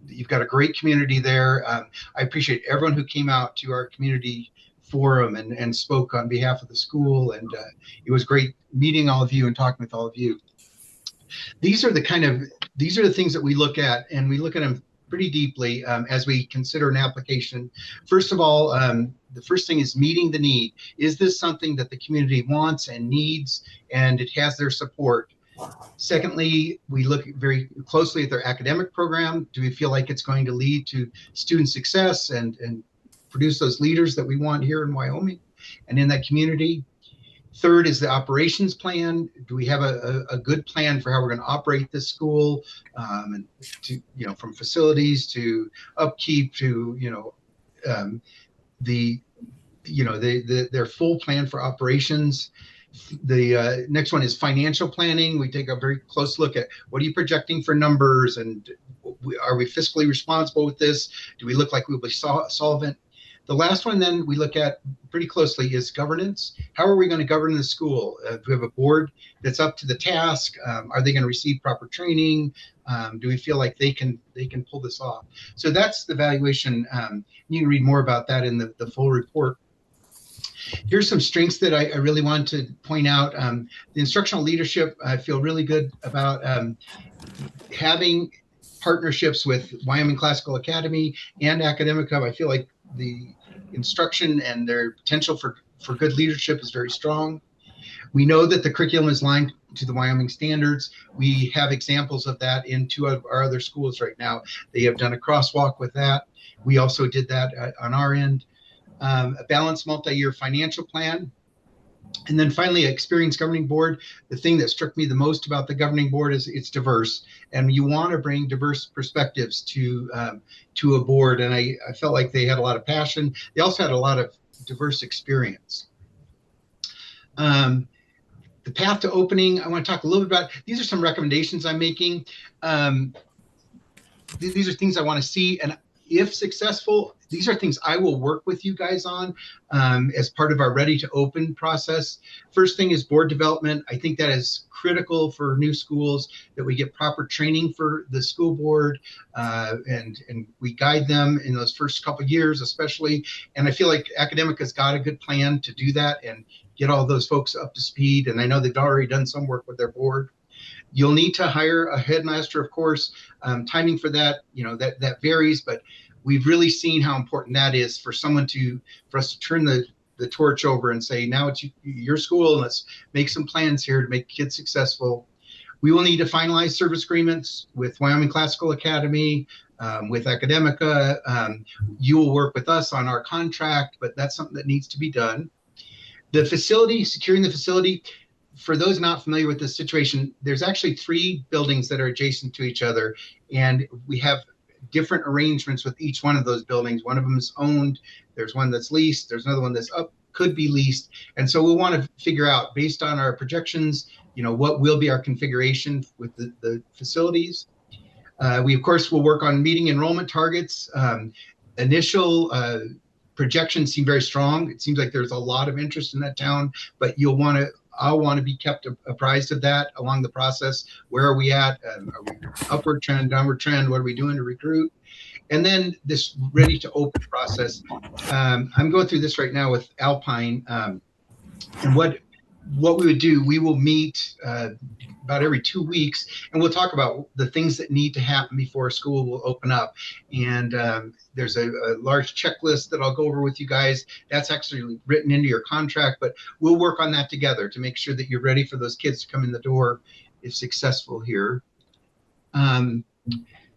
You've got a great community there. I appreciate everyone who came out to our community forum and spoke on behalf of the school. And it was great meeting all of you and talking with all of you. These are the things that we look at, and we look at them pretty deeply as we consider an application. First of all, the first thing is meeting the need. Is this something that the community wants and needs, and it has their support? Secondly, we look very closely at their academic program. Do we feel like it's going to lead to student success and produce those leaders that we want here in Wyoming and in that community? Third is the operations plan. Do we have a good plan for how we're going to operate this school, and to, from facilities to upkeep to, their full plan for operations. The next one is financial planning. We take a very close look at what are you projecting for numbers, and are we fiscally responsible with this? Do we look like we'll be solvent? The last one then we look at pretty closely is governance. How are we going to govern the school? Do we have a board that's up to the task? Are they going to receive proper training? Do we feel like they can pull this off? So that's the evaluation. You can read more about that in the full report. Here's some strengths that I really want to point out. The instructional leadership, I feel really good about having partnerships with Wyoming Classical Academy and Academic Hub. I feel like the instruction and their potential for good leadership is very strong. We know that the curriculum is aligned to the Wyoming standards. We have examples of that in two of our other schools right now. They have done a crosswalk with that. We also did that on our end. A balanced multi-year financial plan. And then finally, an experienced governing board. The thing that struck me the most about the governing board is it's diverse, and you want to bring diverse perspectives to a board. And I felt like they had a lot of passion. They also had a lot of diverse experience. The path to opening, I want to talk a little bit about. These are some recommendations I'm making. These are things I want to see, and if successful, these are things I will work with you guys on as part of our ready to open process. First thing is board development. I think that is critical for new schools, that we get proper training for the school board and we guide them in those first couple of years, especially. And I feel like Academic has got a good plan to do that and get all those folks up to speed. And I know they've already done some work with their board. You'll need to hire a headmaster, of course. Timing for that, that varies, but we've really seen how important that is for us to turn the torch over and say, now it's your school, and let's make some plans here to make kids successful. We will need to finalize service agreements with Wyoming Classical Academy, with Academica. You will work with us on our contract, but that's something that needs to be done. The facility, securing the facility. For those not familiar with this situation, there's actually 3 buildings that are adjacent to each other, and we have different arrangements with each one of those buildings. One of them is owned. There's one that's leased. There's another one that's could be leased. And so we'll want to figure out, based on our projections, what will be our configuration with the facilities. We, of course, will work on meeting enrollment targets. Initial projections seem very strong. It seems like there's a lot of interest in that town, but I'll want to be kept apprised of that along the process. Where are we at? Are we upward trend, downward trend? What are we doing to recruit? And then this ready to open process. I'm going through this right now with Alpine. And what we would do, we will meet about every 2 weeks, and we'll talk about the things that need to happen before a school will open up. And there's a large checklist that I'll go over with you guys. That's actually written into your contract, but we'll work on that together to make sure that you're ready for those kids to come in the door if successful here.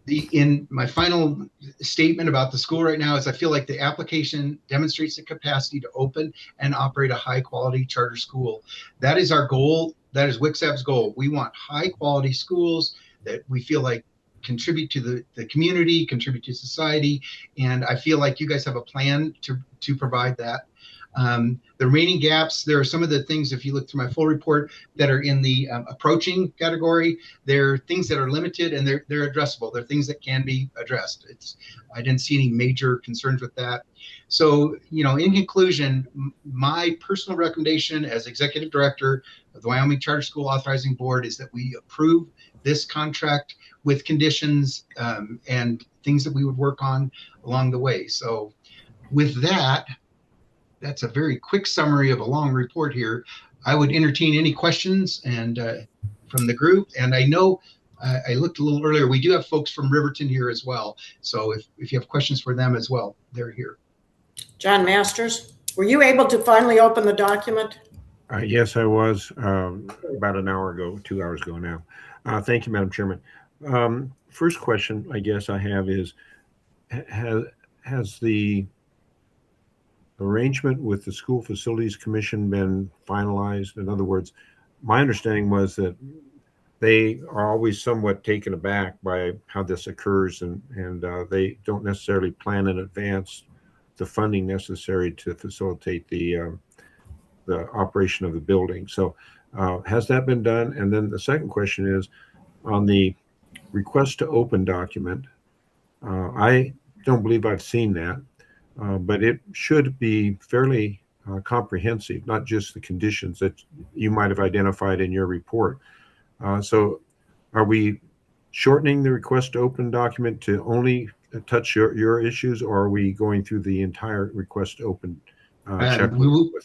In my final statement about the school right now is I feel like the application demonstrates the capacity to open and operate a high quality charter school. That is our goal. That is WCSAB's goal. We want high quality schools that we feel like contribute to the community, contribute to society. And I feel like you guys have a plan to provide that. The remaining gaps, there are some of the things, if you look through my full report, that are in the approaching category. They're things that are limited and they're addressable. They're things that can be addressed. I didn't see any major concerns with that. So, in conclusion, my personal recommendation as executive director of the Wyoming Charter School Authorizing Board is that we approve this contract with conditions and things that we would work on along the way. So with that, that's a very quick summary of a long report here. I would entertain any questions and from the group. And I know I looked a little earlier, we do have folks from Riverton here as well. So if you have questions for them as well, they're here. John Masters, were you able to finally open the document? Yes, I was about an hour ago, 2 hours ago now. Thank you, Madam Chairman. First question I guess I have is, has the arrangement with the School Facilities Commission been finalized? In other words, my understanding was that they are always somewhat taken aback by how this occurs, and they don't necessarily plan in advance the funding necessary to facilitate the operation of the building. So has that been done? And then the second question is on the request to open document. I don't believe I've seen that. But it should be fairly comprehensive, not just the conditions that you might have identified in your report. So are we shortening the request to open document to only touch your issues, or are we going through the entire request to open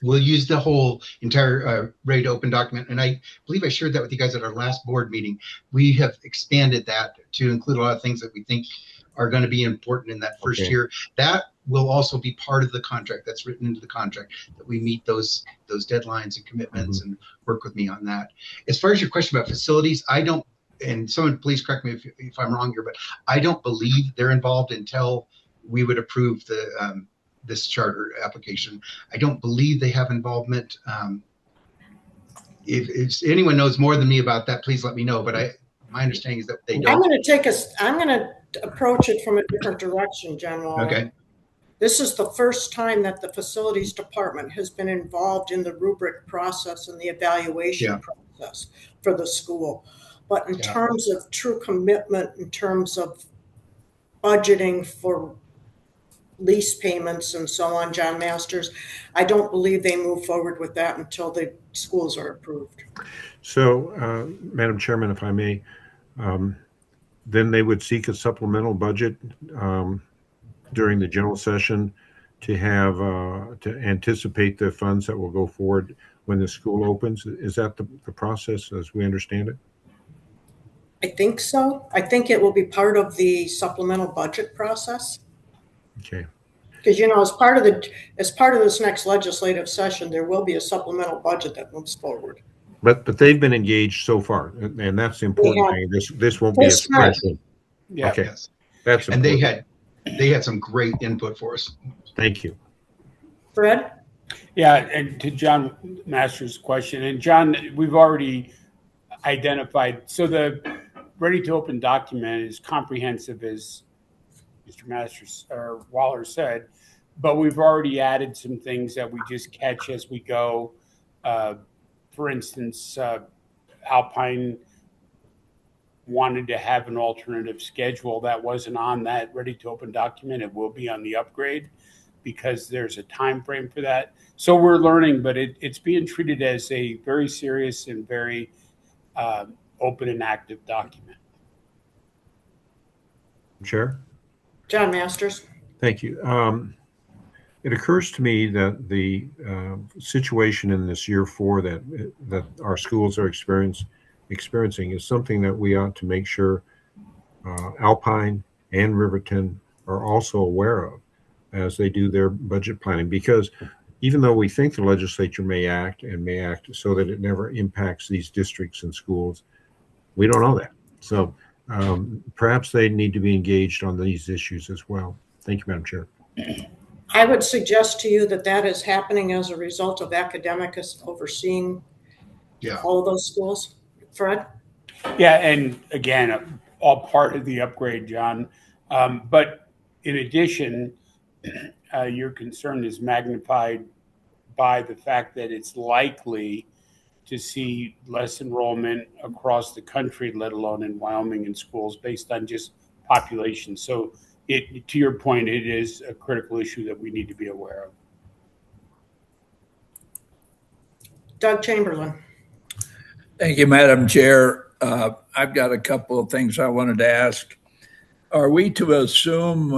we'll use the whole entire ready to open document. And I believe I shared that with you guys at our last board meeting. We have expanded that to include a lot of things that we think are going to be important in that first year. That will also be part of the contract. That's written into the contract, that we meet those deadlines and commitments and work with me on that. As far as your question about facilities, I don't, and someone please correct me if I'm wrong here, but I don't believe they're involved until we would approve the this charter application. I don't believe they have involvement. If anyone knows more than me about that, please let me know. But my understanding is that they don't. I'm going to approach it from a different direction, General. Okay. This is the first time that the facilities department has been involved in the rubric process and the evaluation process for the school. But in terms of true commitment, in terms of budgeting for lease payments and so on, John Masters, I don't believe they move forward with that until the schools are approved. So, Madam Chairman, if I may, then they would seek a supplemental budget during the general session to have to anticipate the funds that will go forward when the school opens. Is that the process as we understand it? I think so. I think it will be part of the supplemental budget process. Okay. Because as part of this next legislative session, there will be a supplemental budget that moves forward. But they've been engaged so far, and that's the important thing. This won't be a special. Yeah. Okay. That's important. And they had some great input for us. Thank you. Fred? Yeah, and to John Masters' question, and John, we've already identified, so the ready to open document is comprehensive, as Mr. Masters or Waller said, but we've already added some things that we just catch as we go. For instance, Alpine wanted to have an alternative schedule that wasn't on that ready to open document. It will be on the upgrade because there's a time frame for that. So we're learning, but it's being treated as a very serious and very open and active document. Chair? John Masters. Thank you. It occurs to me that the situation in this year 4 that our schools are experiencing is something that we ought to make sure Alpine and Riverton are also aware of as they do their budget planning, because even though we think the legislature may act so that it never impacts these districts and schools, we don't know that. So perhaps they need to be engaged on these issues as well. Thank you, Madam Chair. I would suggest to you that is happening as a result of academics overseeing all of those schools. Fred? Yeah, and again, all part of the upgrade, John. But in addition, your concern is magnified by the fact that it's likely to see less enrollment across the country, let alone in Wyoming in schools, based on just population. So to your point, it is a critical issue that we need to be aware of. Doug Chamberlain. Thank you, Madam Chair. I've got a couple of things I wanted to ask. Are we to assume,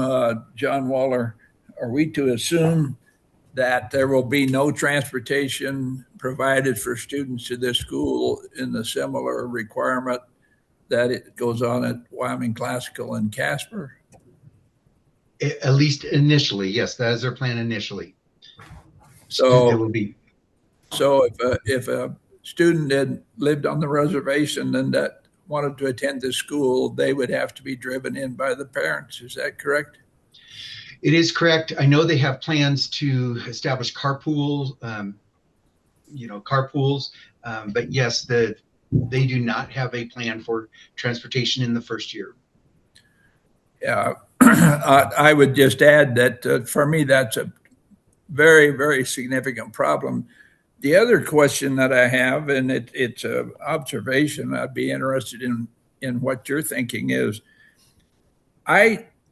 John Waller, are we to assume that there will be no transportation provided for students to this school in the similar requirement that it goes on at Wyoming Classical and Casper? At least initially, yes, that is their plan initially. So it will be. So if a student had lived on the reservation and that wanted to attend this school, they would have to be driven in by the parents. Is that correct? It is correct. I know they have plans to establish carpools, but yes, they do not have a plan for transportation in the first year. Yeah, I would just add that for me, that's a very, very significant problem. The other question that I have, and it's an observation, I'd be interested in what you're thinking is,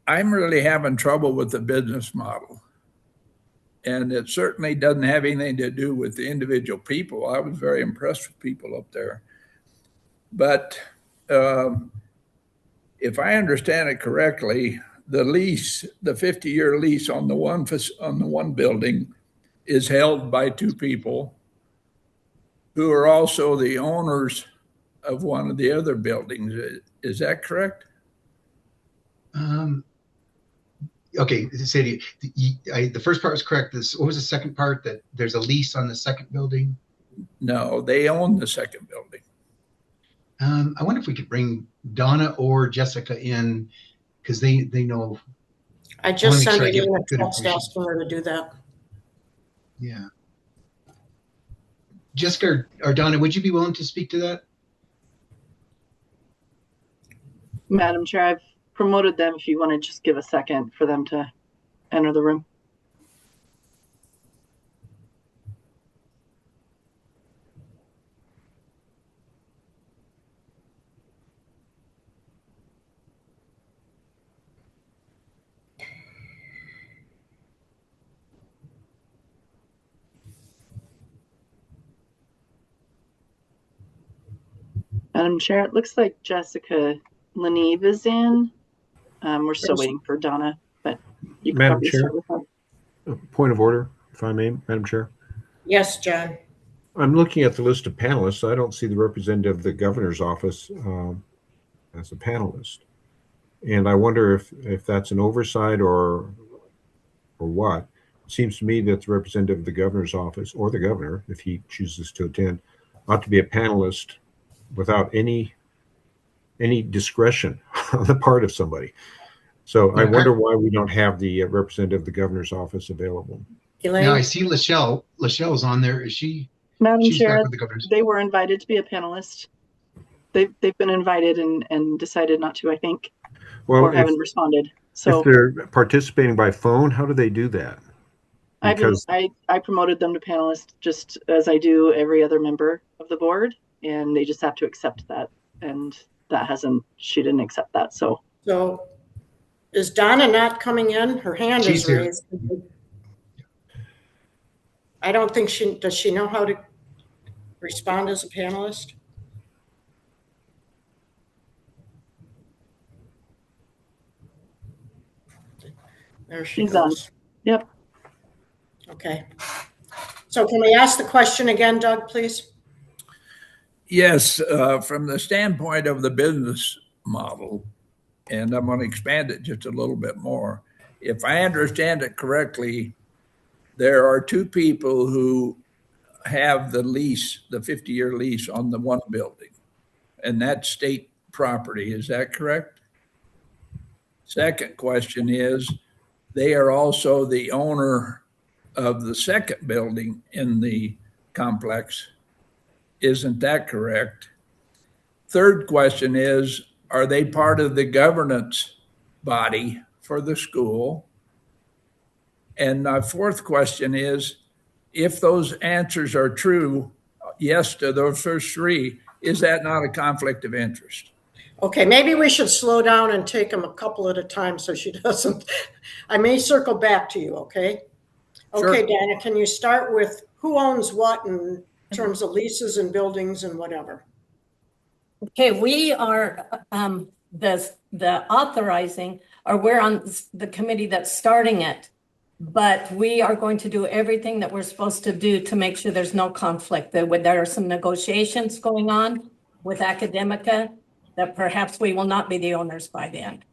I'm really having trouble with the business model. And it certainly doesn't have anything to do with the individual people. I was very impressed with people up there. But if I understand it correctly, the lease, the 50-year lease on the one building is held by two people who are also the owners of one of the other buildings. Is that correct? Okay, Sadie, the first part was correct. What was the second part? That there's a lease on the second building? No, they own the second building. I wonder if we could bring Donna or Jessica in, because they know. I just sent her a text asking her to do that. Yeah. Jessica or Donna, would you be willing to speak to that? Madam Chair, I've promoted them if you want to just give a second for them to enter the room. Madam Chair, it looks like Jessica Leneve is in. We're still waiting for Donna, but you can probably start with her. Point of order, if I may, Madam Chair. Yes, John. I'm looking at the list of panelists. I don't see the representative of the governor's office as a panelist. And I wonder if that's an oversight or what. It seems to me that the representative of the governor's office, or the governor, if he chooses to attend, ought to be a panelist without any discretion on the part of somebody. So I wonder why we don't have the representative of the governor's office available. Elaine? Now I see Lachelle. Lachelle's on there. Is she? Madam Chair, they were invited to be a panelist. They've been invited and decided not to, I think, or haven't responded. So if they're participating by phone, how do they do that? Because I promoted them to panelists just as I do every other member of the board, and they just have to accept that. And she didn't accept that. So is Donna not coming in? Her hand is raised. I don't think does she know how to respond as a panelist? There she goes. On. Yep. Okay. So can we ask the question again, Doug, please? Yes, from the standpoint of the business model, and I'm going to expand it just a little bit more. If I understand it correctly, there are two people who have the lease, the 50-year lease on the one building, and that's state property. Is that correct? Second question is, they are also the owner of the second building in the complex. Isn't that correct? Third question is, are they part of the governance body for the school? And my fourth question is, if those answers are true, yes to those first three, is that not a conflict of interest? Okay, maybe we should slow down and take them a couple at a time so she doesn't. I may circle back to you, okay? Sure. Okay, Dana, can you start with who owns what in terms of leases and buildings and whatever? Okay, we are the authorizing, or we're on the committee that's starting it, but we are going to do everything that we're supposed to do to make sure there's no conflict. There are some negotiations going on with Academica that perhaps we will not be the owners by then.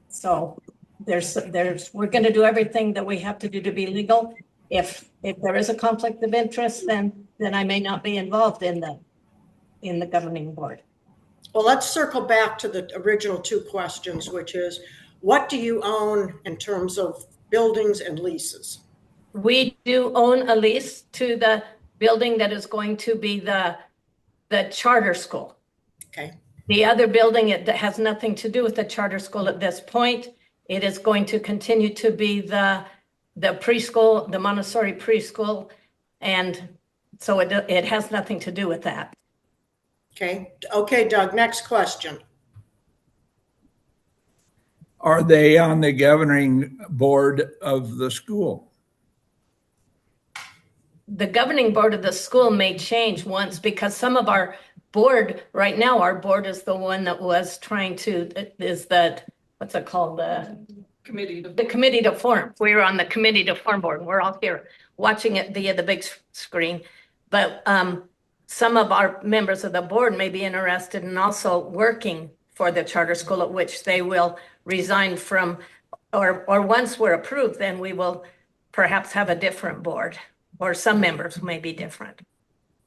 So we're going to do everything that we have to do to be legal. If there is a conflict of interest, then I may not be involved in the governing board. Well, let's circle back to the original two questions, which is, what do you own in terms of buildings and leases? We do own a lease to the building that is going to be the charter school. Okay. The other building, it has nothing to do with the charter school at this point. It is going to continue to be the preschool, the Montessori preschool. And so it has nothing to do with that. Okay. Okay, Doug, next question. Are they on the governing board of the school? The governing board of the school may change once, because some of our board right now, our board is the one that was trying to, is that, what's it called? The committee to form. We're on the committee to form board. We're all here watching it via the big screen. But some of our members of the board may be interested in also working for the charter school, at which they will resign from, or once we're approved, then we will perhaps have a different board, or some members may be different.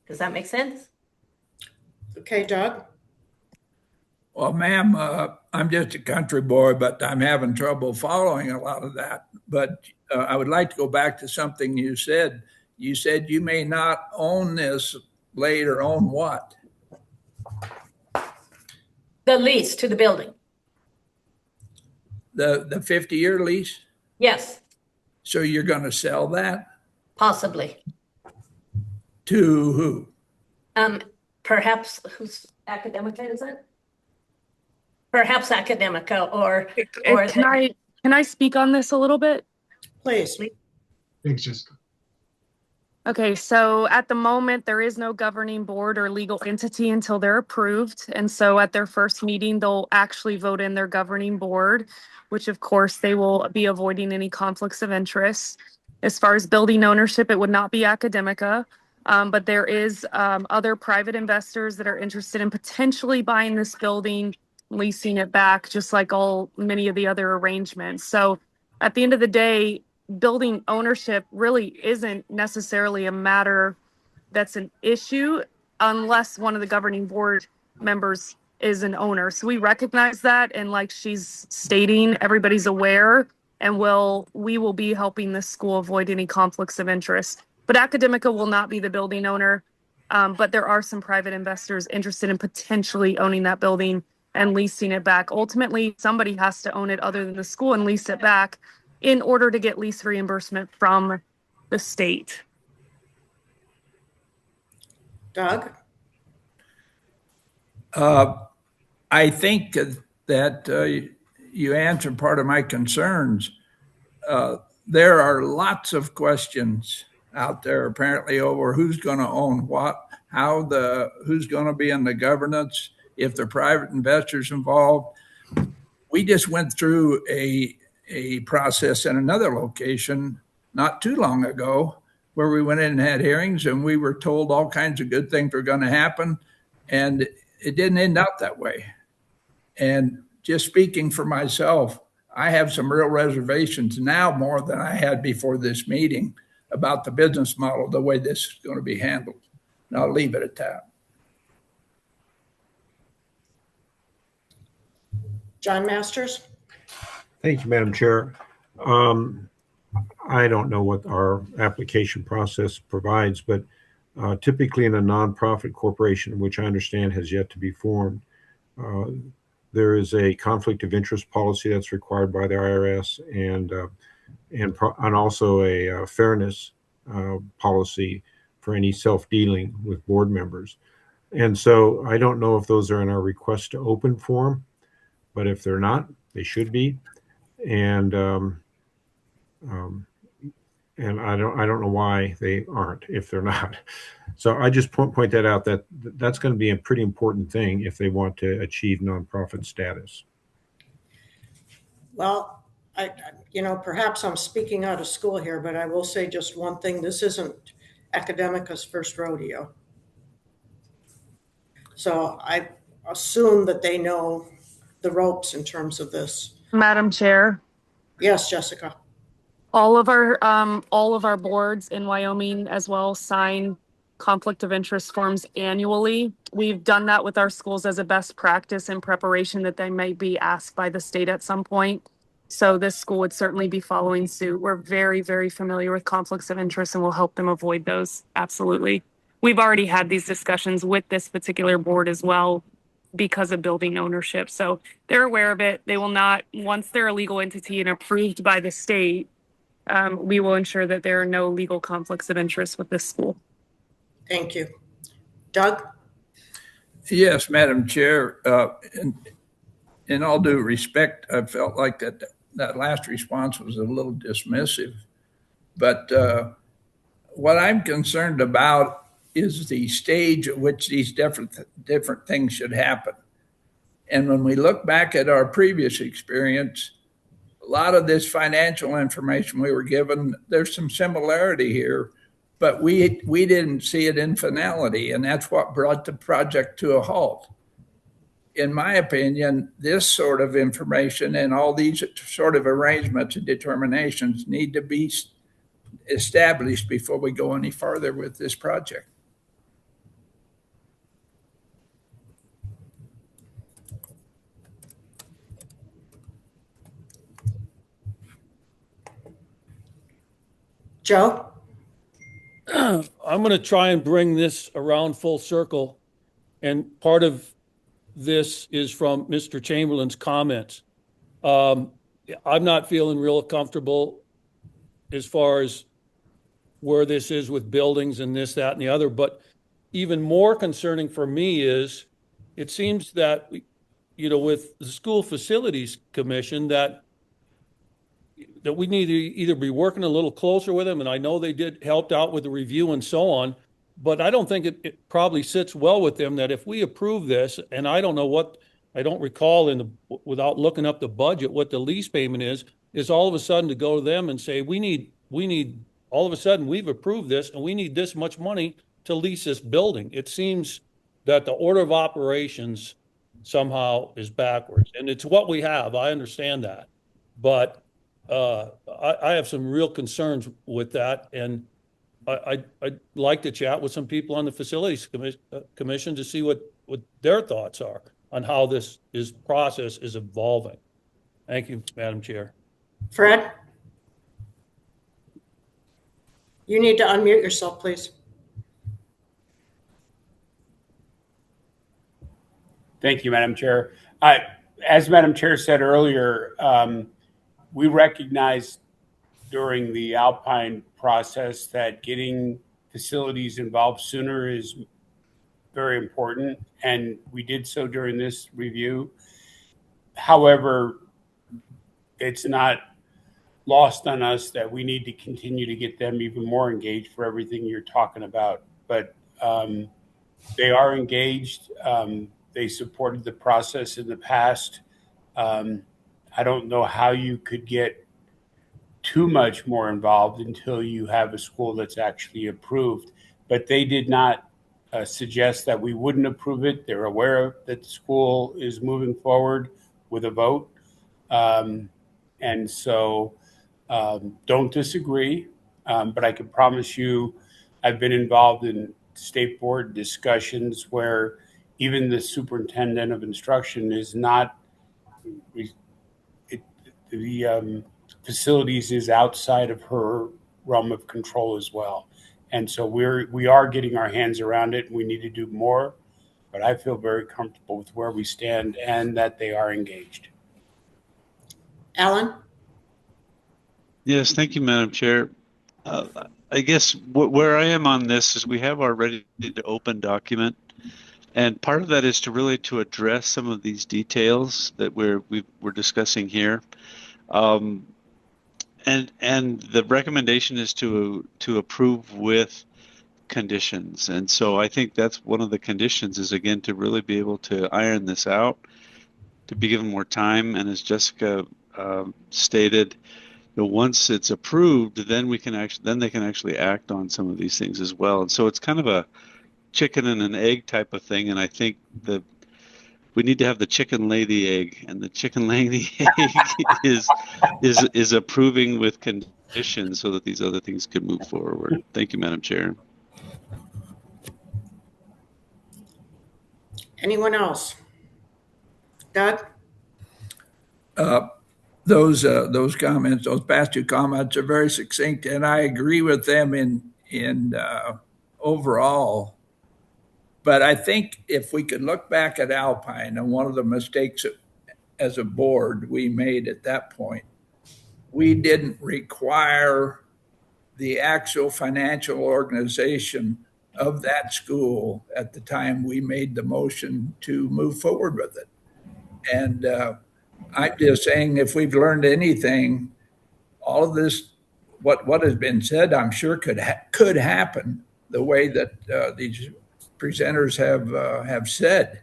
Does that make sense? Okay, Doug. Well, ma'am, I'm just a country boy, but I'm having trouble following a lot of that. But I would like to go back to something you said. You said you may not own this later. Own what? The lease to the building. The 50-year lease? Yes, So you're going to sell that possibly. to who? Perhaps who's Academica, is it? Perhaps Academica or Can I speak on this a little bit? Please. Thanks, Jessica. Okay, so at the moment, there is no governing board or legal entity until they're approved. And so at their first meeting, they'll actually vote in their governing board, which of course they will be avoiding any conflicts of interest. As far as building ownership, it would not be Academica, but there is other private investors that are interested in potentially buying this building, leasing it back, just like many of the other arrangements. So at the end of the day, building ownership really isn't necessarily a matter that's an issue unless one of the governing board members is an owner. So we recognize that, and like she's stating, everybody's aware, and we will be helping the school avoid any conflicts of interest. But Academica will not be the building owner, but there are some private investors interested in potentially owning that building and leasing it back. Ultimately, somebody has to own it other than the school and lease it back in order to get lease reimbursement from the state. Doug? I think that you answered part of my concerns. There are lots of questions out there apparently over who's going to own what, who's going to be in the governance, if there are private investors involved. We just went through a process in another location not too long ago where we went in and had hearings, and we were told all kinds of good things were going to happen, and it didn't end up that way. And just speaking for myself, I have some real reservations now, more than I had before this meeting, about the business model, the way this is going to be handled. And I'll leave it at that. John Masters? Thank you, Madam Chair. I don't know what our application process provides, but typically in a nonprofit corporation, which I understand has yet to be formed, there is a conflict of interest policy that's required by the IRS, and also a fairness policy for any self-dealing with board members. And so I don't know if those are in our request to open form, but if they're not, they should be. And I don't know why they aren't if they're not. So I just point that out, that that's going to be a pretty important thing if they want to achieve nonprofit status. Well, perhaps I'm speaking out of school here, but I will say just one thing. This isn't Academica's first rodeo. So I assume that they know the ropes in terms of this. Madam Chair, Yes, Jessica. all of our boards in Wyoming as well sign conflict of interest forms annually. We've done that with our schools as a best practice in preparation that they might be asked by the state at some point. So this school would certainly be following suit. We're very, very familiar with conflicts of interest and we'll help them avoid those. Absolutely. We've already had these discussions with this particular board as well because of building ownership. So they're aware of it. They will not, once they're a legal entity and approved by the state, we will ensure that there are no legal conflicts of interest with this school. Thank you. Doug? Yes, Madam Chair. In all due respect, I felt like that last response was a little dismissive. But what I'm concerned about is the stage at which these different things should happen. And when we look back at our previous experience, a lot of this financial information we were given, there's some similarity here, but we didn't see it in finality, and that's what brought the project to a halt. In my opinion, this sort of information and all these sort of arrangements and determinations need to be established before we go any farther with this project. Joe? I'm going to try and bring this around full circle. And part of this is from Mr. Chamberlain's comments. I'm not feeling real comfortable as far as where this is with buildings and this, that, and the other. But even more concerning for me is it seems that, with the School Facilities Commission, that we need to either be working a little closer with them, and I know they helped out with the review and so on, but I don't think it probably sits well with them that if we approve this, and I don't recall without looking up the budget what the lease payment is all of a sudden to go to them and say we need all of a sudden we've approved this and we need this much money to lease this building. It seems that the order of operations somehow is backwards, and it's what we have. I understand that, but I have some real concerns with that, and I'd like to chat with some people on the Facilities Commission to see what their thoughts are on how this process is evolving. Thank you, Madam Chair. Fred? You need to unmute yourself, please. Thank you, Madam Chair. As Madam Chair said earlier, we recognized during the Alpine process that getting facilities involved sooner is very important, and we did so during this review. However, it's not lost on us that we need to continue to get them even more engaged for everything you're talking about. But they are engaged. They supported the process in the past. I don't know how you could get too much more involved until you have a school that's actually approved. But they did not suggest that we wouldn't approve it. They're aware that the school is moving forward with a vote. And so don't disagree. But I can promise you, I've been involved in state board discussions where even the superintendent of instruction is not, the facilities is outside of her realm of control as well. And so we are getting our hands around it. We need to do more, but I feel very comfortable with where we stand and that they are engaged. Alan? Yes, thank you, Madam Chair. I guess where I am on this is we have our ready to open document. And part of that is to address some of these details that we're discussing here. And the recommendation is to approve with conditions. And so I think that's one of the conditions is, again, to really be able to iron this out, to be given more time. And as Jessica stated, once it's approved, then they can actually act on some of these things as well. And so it's kind of a chicken and an egg type of thing. And I think we need to have the chicken lay the egg, and the chicken laying the egg is approving with conditions so that these other things can move forward. Thank you, Madam Chair. Anyone else? Doug? Those comments, those past two comments are very succinct, and I agree with them in overall. But I think if we could look back at Alpine and one of the mistakes as a board we made at that point, we didn't require the actual financial organization of that school at the time we made the motion to move forward with it. And I'm just saying, if we've learned anything, all of this, what has been said, I'm sure could happen the way that these presenters have said.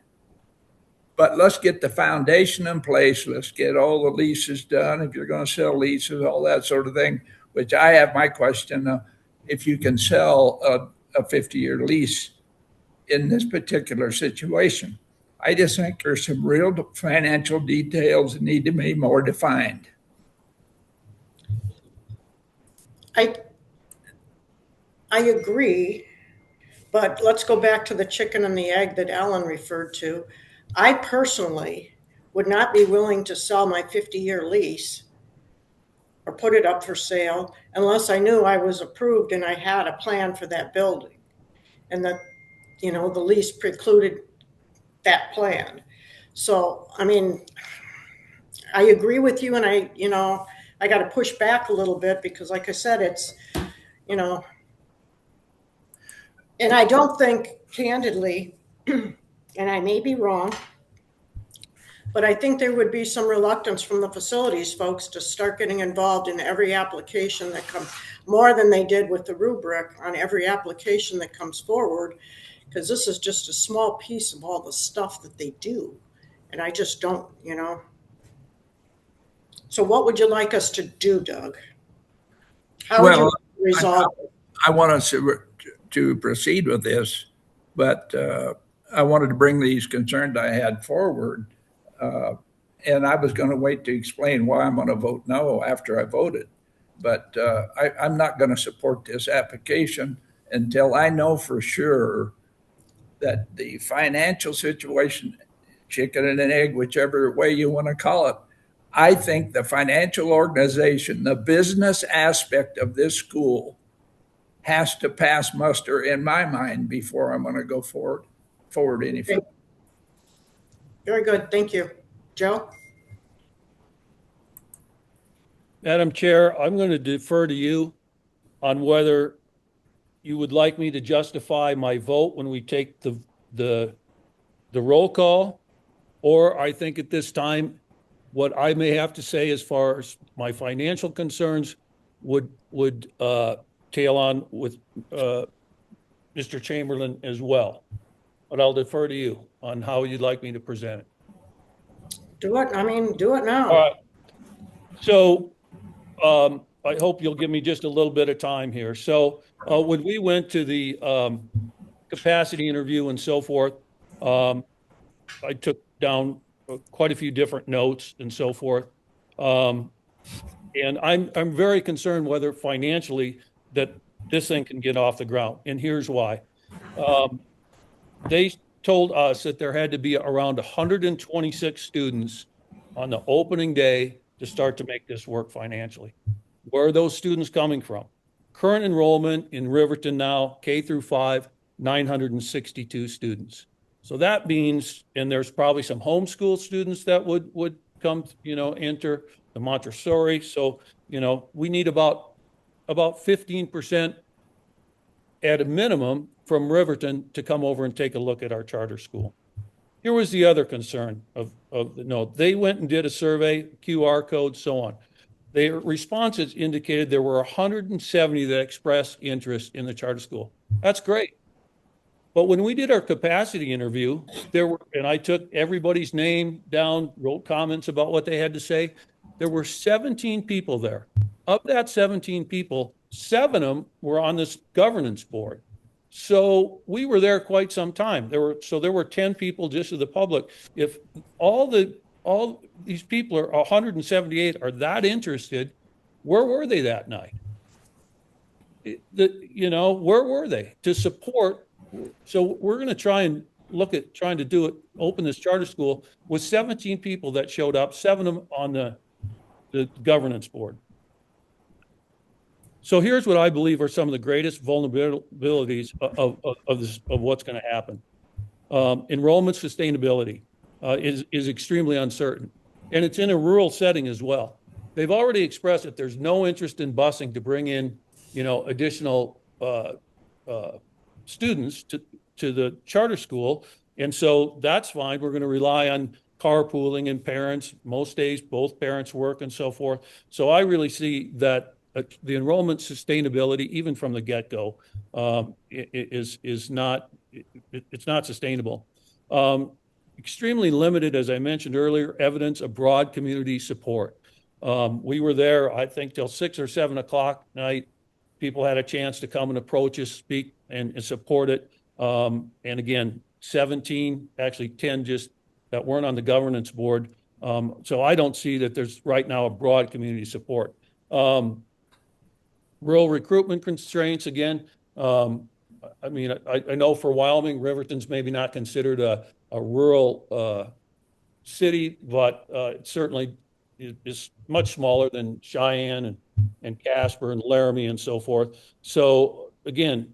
But let's get the foundation in place. Let's get all the leases done. If you're going to sell leases, all that sort of thing, which I have my question, if you can sell a 50-year lease in this particular situation. I just think there's some real financial details that need to be more defined. I agree, but let's go back to the chicken and the egg that Alan referred to. I personally would not be willing to sell my 50-year lease or put it up for sale unless I knew I was approved and I had a plan for that building, and that, the lease precluded that plan. So, I mean, I agree with you, and I got to push back a little bit because, like I said, it's, and I don't think, candidly, and I may be wrong, but I think there would be some reluctance from the facilities folks to start getting involved in every application that comes, more than they did with the rubric on every application that comes forward, because this is just a small piece of all the stuff that they do. And I just don't, So what would you like us to do, Doug? How would you resolve it? I want us to proceed with this, but I wanted to bring these concerns I had forward. And I was going to wait to explain why I'm going to vote no after I voted. But I'm not going to support this application until I know for sure that the financial situation, chicken and an egg, whichever way you want to call it, I think the financial organization, the business aspect of this school has to pass muster in my mind before I'm going to go forward any further. Very good. Thank you. Joe? Madam Chair, I'm going to defer to you on whether you would like me to justify my vote when we take the roll call, or I think at this time, what I may have to say as far as my financial concerns would tail on with Mr. Chamberlain as well. But I'll defer to you on how you'd like me to present it. Do it now. All right. So I hope you'll give me just a little bit of time here. So when we went to the capacity interview and so forth, I took down quite a few different notes and so forth. And I'm very concerned whether financially that this thing can get off the ground. And here's why. They told us that there had to be around 126 students on the opening day to start to make this work financially. Where are those students coming from? Current enrollment in Riverton now, K through 5, 962 students. So that means, and there's probably some homeschool students that would come, enter the Montessori. So, we need about 15% at a minimum from Riverton to come over and take a look at our charter school. Here was the other concern of the note. They went and did a survey, QR code, so on. Their responses indicated there were 170 that expressed interest in the charter school. That's great. But when we did our capacity interview, and I took everybody's name down, wrote comments about what they had to say. There were 17 people there. Of that 17 people, 7 of them were on this governance board. So we were there quite some time. There were 10 people just to the public. If all these people, are 178, are that interested, where were they that night? Where were they to support? So we're going to try and look at trying to open this charter school with 17 people that showed up, 7 of them on the governance board. So here's what I believe are some of the greatest vulnerabilities of what's going to happen. Enrollment sustainability is extremely uncertain, and it's in a rural setting as well. They've already expressed that there's no interest in busing to bring in, additional students to the charter school, and so that's fine. We're going to rely on carpooling and parents. Most days, both parents work and so forth. So I really see that the enrollment sustainability, even from the get-go, is not sustainable. Extremely limited, as I mentioned earlier, evidence of broad community support. We were there, I think, till 6 or 7 o'clock at night. People had a chance to come and approach us, speak, and support it. And again, 17, actually 10 just that weren't on the governance board. So I don't see that there's right now a broad community support. Rural recruitment constraints, again, I know for Wyoming, Riverton's maybe not considered a rural city, but it certainly is much smaller than Cheyenne and Casper and Laramie and so forth. So again,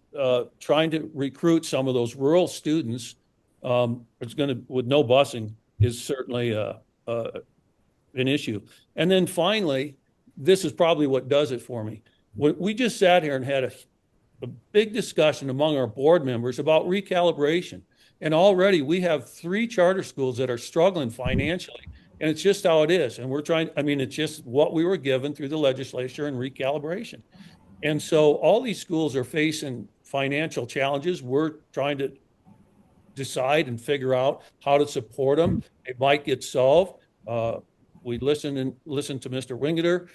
trying to recruit some of those rural students with no busing is certainly an issue. And then finally, this is probably what does it for me. We just sat here and had a big discussion among our board members about recalibration. And already we have 3 charter schools that are struggling financially. And it's just how it is. And it's just what we were given through the legislature and recalibration. And so all these schools are facing financial challenges. We're trying to decide and figure out how to support them. It might get solved. We listened to Mr. Wingeter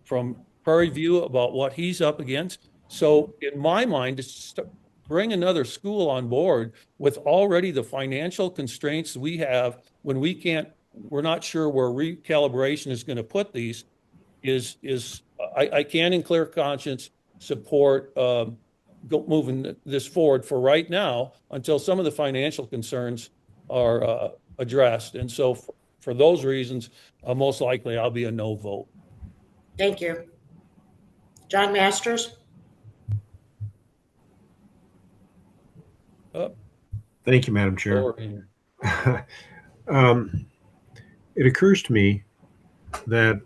from Prairie View about what he's up against. So in my mind, to bring another school on board with already the financial constraints we have when we're not sure where recalibration is going to put these I can in clear conscience support moving this forward for right now until some of the financial concerns are addressed. And so for those reasons, most likely I'll be a no vote. Thank you. John Masters? Thank you, Madam Chair. It occurs to me that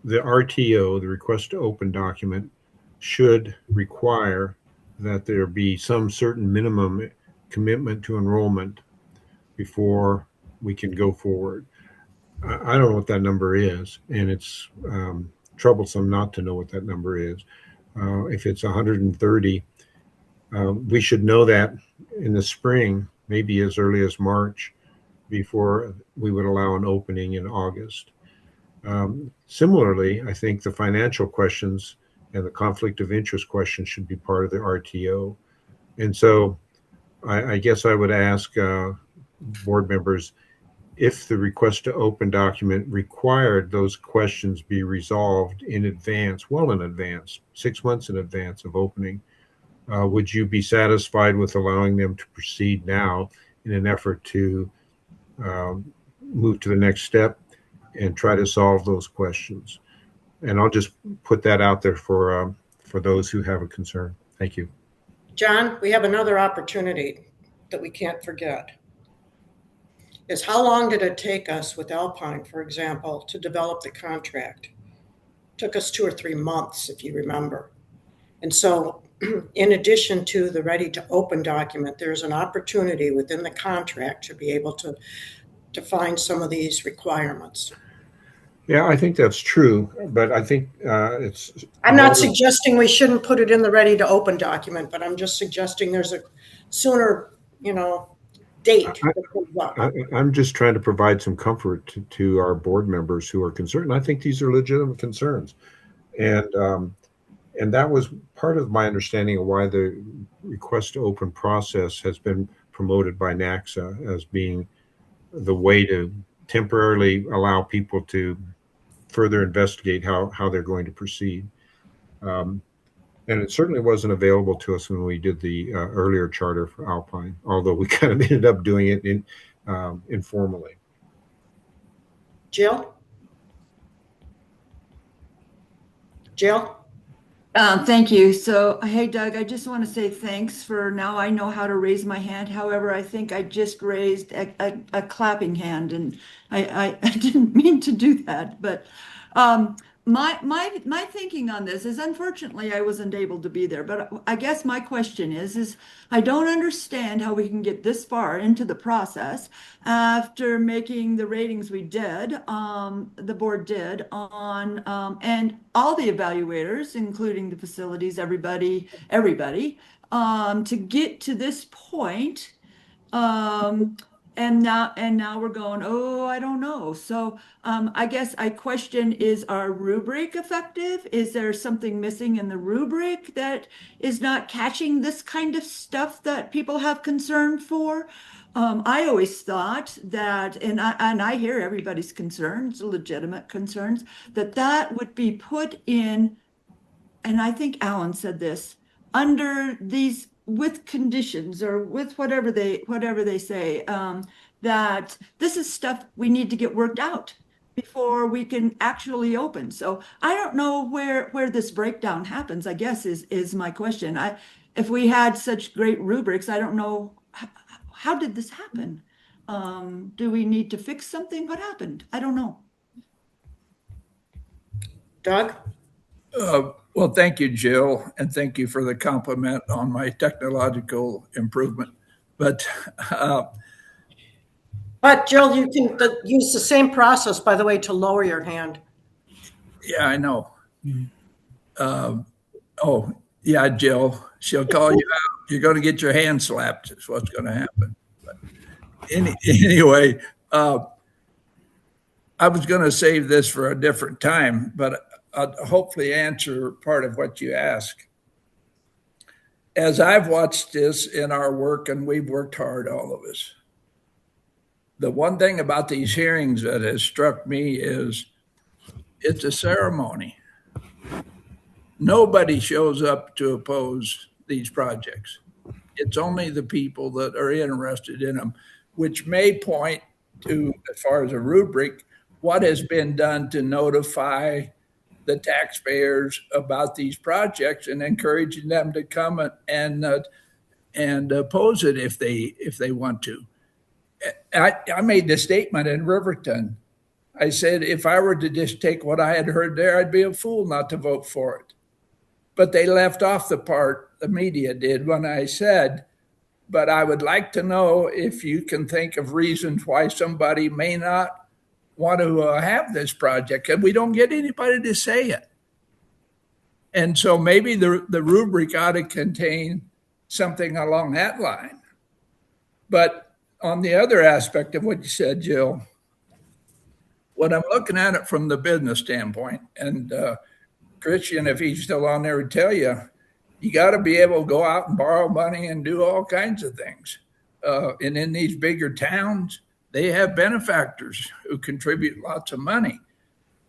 the RTO, the request to open document, should require that there be some certain minimum commitment to enrollment before we can go forward. I don't know what that number is, and it's troublesome not to know what that number is. If it's 130, we should know that in the spring, maybe as early as March, before we would allow an opening in August. Similarly, I think the financial questions and the conflict of interest question should be part of the RTO. And so I guess I would ask board members, if the request to open document required those questions be resolved in advance, well in advance, 6 months in advance of opening, would you be satisfied with allowing them to proceed now in an effort to move to the next step and try to solve those questions? And I'll just put that out there for those who have a concern. Thank you. John, we have another opportunity that we can't forget. Is how long did it take us with Alpine, for example, to develop the contract? It took us 2 or 3 months, if you remember. And so in addition to the ready to open document, there's an opportunity within the contract to be able to define some of these requirements. Yeah, I think that's true, but I think it's. I'm not suggesting we shouldn't put it in the ready to open document, but I'm just suggesting there's a sooner, date. I'm just trying to provide some comfort to our board members who are concerned. I think these are legitimate concerns, and that was part of my understanding of why the request to open process has been promoted by NACSA as being the way to temporarily allow people to further investigate how they're going to proceed. And it certainly wasn't available to us when we did the earlier charter for Alpine, although we kind of ended up doing it informally. Jill? Thank you. So, hey, Doug, I just want to say thanks for now I know how to raise my hand. However, I think I just raised a clapping hand, and I didn't mean to do that. But my thinking on this is, unfortunately, I wasn't able to be there. But I guess my question is I don't understand how we can get this far into the process after making the ratings we did, the board did on, and all the evaluators, including the facilities, everybody, to get to this point. And now we're going, oh, I don't know. So I guess I question, is our rubric effective? Is there something missing in the rubric that is not catching this kind of stuff that people have concern for? I always thought that, and I hear everybody's concerns, legitimate concerns, that would be put in, and I think Alan said this, under these with conditions or with whatever they say, that this is stuff we need to get worked out before we can actually open. So I don't know where this breakdown happens, I guess is my question. If we had such great rubrics, I don't know, how did this happen? Do we need to fix something? What happened? I don't know. Doug? Well, thank you, Jill, and thank you for the compliment on my technological improvement. But Jill, you can use the same process, by the way, to lower your hand. Yeah, I know. Oh, yeah, Jill, she'll call you out. You're going to get your hand slapped is what's going to happen. But anyway, I was going to save this for a different time, but I'll hopefully answer part of what you ask. As I've watched this in our work, and we've worked hard, all of us, the one thing about these hearings that has struck me is it's a ceremony. Nobody shows up to oppose these projects. It's only the people that are interested in them, which may point to, as far as a rubric, what has been done to notify the taxpayers about these projects and encouraging them to come and oppose it if they want to. I made the statement in Riverton. I said, if I were to just take what I had heard there, I'd be a fool not to vote for it. But they left off the part, the media did, when I said, but I would like to know if you can think of reasons why somebody may not want to have this project, and we don't get anybody to say it. And so maybe the rubric ought to contain something along that line. But on the other aspect of what you said, Jill, when I'm looking at it from the business standpoint, and Christian, if he's still on there, would tell you, you got to be able to go out and borrow money and do all kinds of things. And in these bigger towns, they have benefactors who contribute lots of money.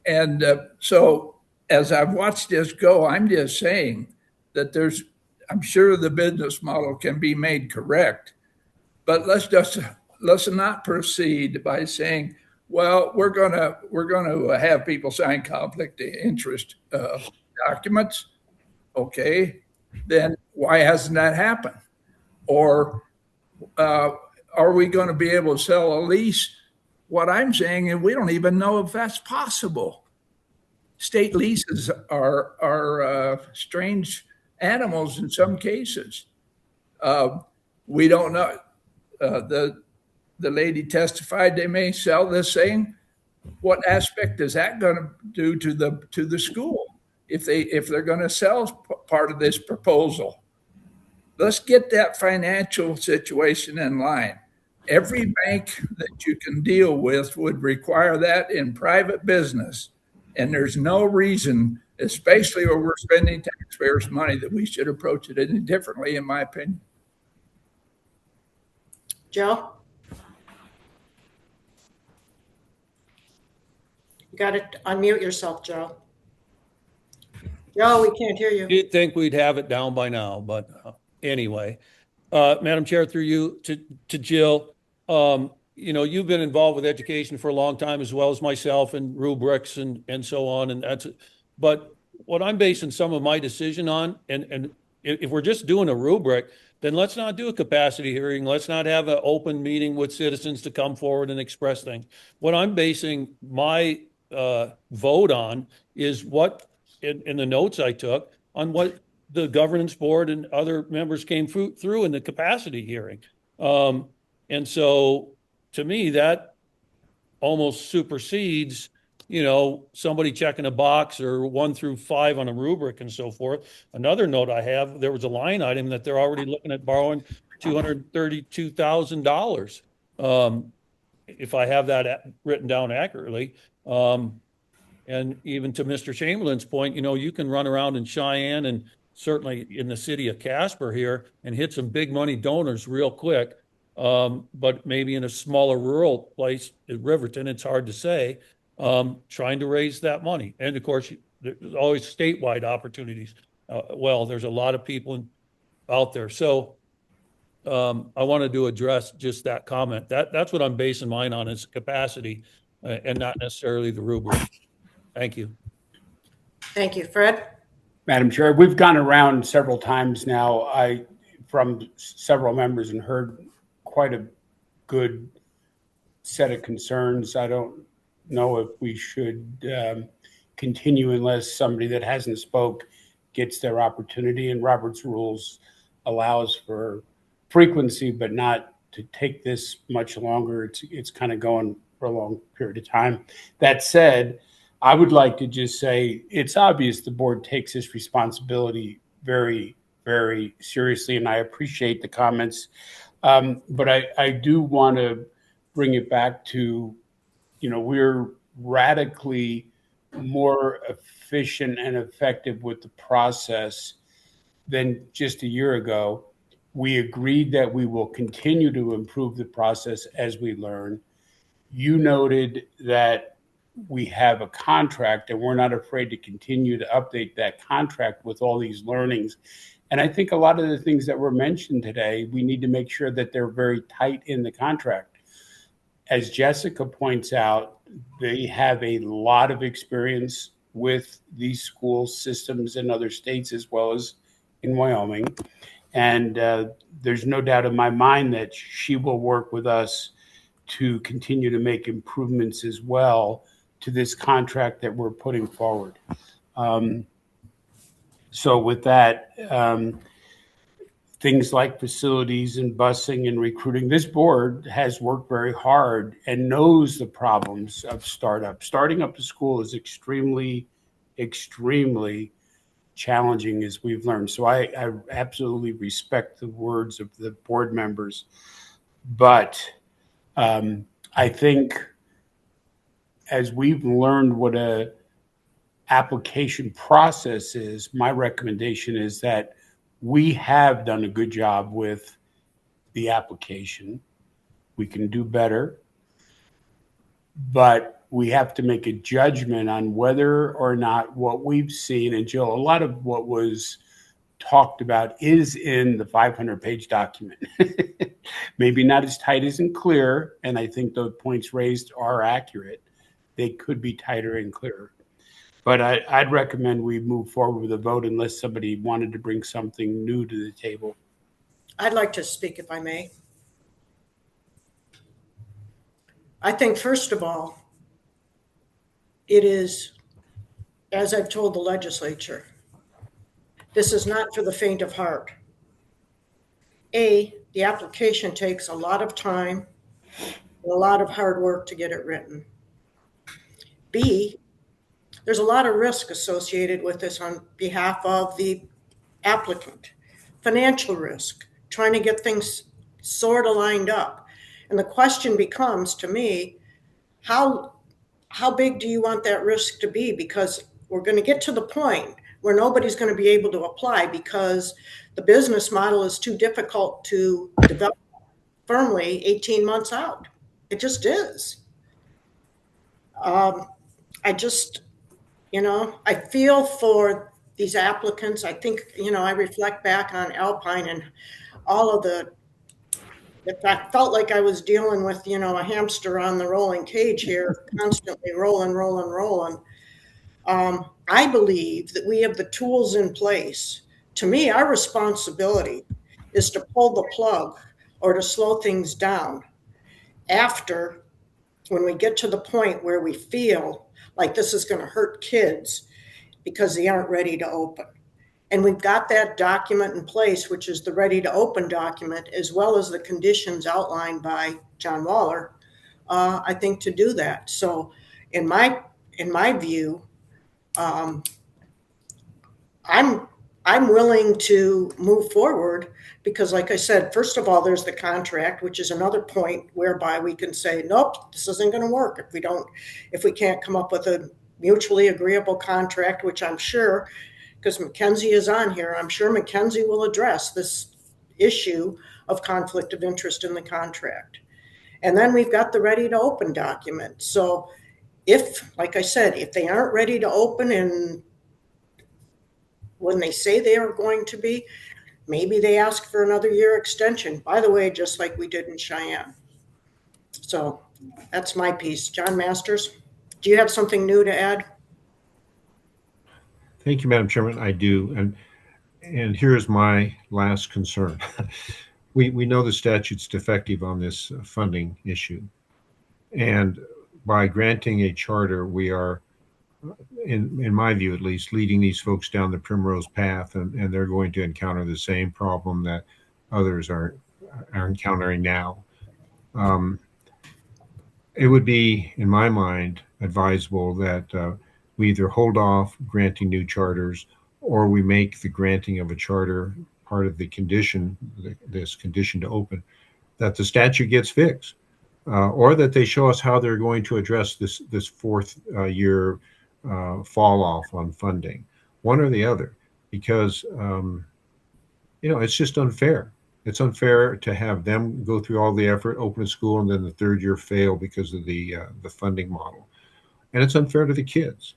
And so as I've watched this go, I'm just saying that I'm sure the business model can be made correct, but let's not proceed by saying, well, we're going to have people sign conflict of interest documents. Okay, then why hasn't that happened? Or are we going to be able to sell a lease? What I'm saying is we don't even know if that's possible. State leases are strange animals in some cases. We don't know. The lady testified they may sell this thing. What aspect is that going to do to the school if they're going to sell part of this proposal? Let's get that financial situation in line. Every bank that you can deal with would require that in private business. And there's no reason, especially when we're spending taxpayers' money, that we should approach it any differently, in my opinion. Joe? You got to unmute yourself, Joe. Joe, we can't hear you. You'd think we'd have it down by now, but anyway. Madam Chair, through you to Jill, you've been involved with education for a long time, as well as myself, and rubrics and so on. But what I'm basing some of my decision on, and if we're just doing a rubric, then let's not do a capacity hearing. Let's not have an open meeting with citizens to come forward and express things. What I'm basing my vote on is what, in the notes I took, on what the governance board and other members came through in the capacity hearing. And so to me, that almost supersedes, somebody checking a box or 1 through 5 on a rubric and so forth. Another note I have, there was a line item that they're already looking at borrowing $232,000. If I have that written down accurately. And even to Mr. Chamberlain's point, you can run around in Cheyenne and certainly in the city of Casper here and hit some big money donors real quick. But maybe in a smaller rural place in Riverton, it's hard to say, trying to raise that money. And of course, there's always statewide opportunities. There's a lot of people out there. So I wanted to address just that comment. That's what I'm basing mine on, is capacity and not necessarily the rubric. Thank you. Thank you. Fred? Madam Chair, we've gone around several times now from several members and heard quite a good set of concerns. I don't know if we should continue unless somebody that hasn't spoke gets their opportunity, and Robert's rules allows for frequency, but not to take this much longer. It's kind of going for a long period of time. That said, I would like to just say it's obvious the board takes this responsibility very, very seriously, and I appreciate the comments. But I do want to bring it back to, we're radically more efficient and effective with the process than just a year ago. We agreed that we will continue to improve the process as we learn. You noted that we have a contract and we're not afraid to continue to update that contract with all these learnings. And I think a lot of the things that were mentioned today, we need to make sure that they're very tight in the contract. As Jessica points out, they have a lot of experience with these school systems in other states as well as in Wyoming. And there's no doubt in my mind that she will work with us to continue to make improvements as well to this contract that we're putting forward. So with that, things like facilities and busing and recruiting, this board has worked very hard and knows the problems of startup. Starting up a school is extremely, extremely challenging, as we've learned. So I absolutely respect the words of the board members. But I think as we've learned what a application process is, my recommendation is that we have done a good job with the application. We can do better, but we have to make a judgment on whether or not what we've seen, and Jill, a lot of what was talked about is in the 500-page document. Maybe not as tight as and clear, and I think the points raised are accurate. They could be tighter and clearer. But I'd recommend we move forward with a vote unless somebody wanted to bring something new to the table. I'd like to speak, if I may. I think, first of all, it is, as I've told the legislature, This is not for the faint of heart. A, the application takes a lot of time and a lot of hard work to get it written. B, there's a lot of risk associated with this on behalf of the applicant. Financial risk, trying to get things sort of lined up. And the question becomes, to me, how big do you want that risk to be? Because we're going to get to the point where nobody's going to be able to apply because the business model is too difficult to develop firmly 18 months out. It just is. I just, I feel for these applicants. I think, I reflect back on Alpine and all of the, I felt like I was dealing with, a hamster on the rolling cage here, constantly rolling. I believe that we have the tools in place. To me, our responsibility is to pull the plug or to slow things down after, when we get to the point where we feel like this is going to hurt kids because they aren't ready to open. And we've got that document in place, which is the ready to open document, as well as the conditions outlined by John Waller, I think, to do that. So in my view, I'm willing to move forward because, like I said, first of all, there's the contract, which is another point whereby we can say, nope, this isn't going to work if we can't come up with a mutually agreeable contract, which I'm sure, because Mackenzie is on here, I'm sure Mackenzie will address this issue of conflict of interest in the contract. And then we've got the ready to open document. So if, like I said, if they aren't ready to open and when they say they are going to be, maybe they ask for another year extension, by the way, just like we did in Cheyenne. So that's my piece. John Masters, do you have something new to add? Thank you, Madam Chairman. I do. And here's my last concern. We know the statute's defective on this funding issue. And by granting a charter, we are, in my view at least, leading these folks down the primrose path, and they're going to encounter the same problem that others are encountering now. It would be, in my mind, advisable that we either hold off granting new charters or we make the granting of a charter part of the condition, this condition to open, that the statute gets fixed, or that they show us how they're going to address this fourth year fall off on funding, one or the other, because it's just unfair. It's unfair to have them go through all the effort, open a school, and then the third year fail because of the funding model, and it's unfair to the kids.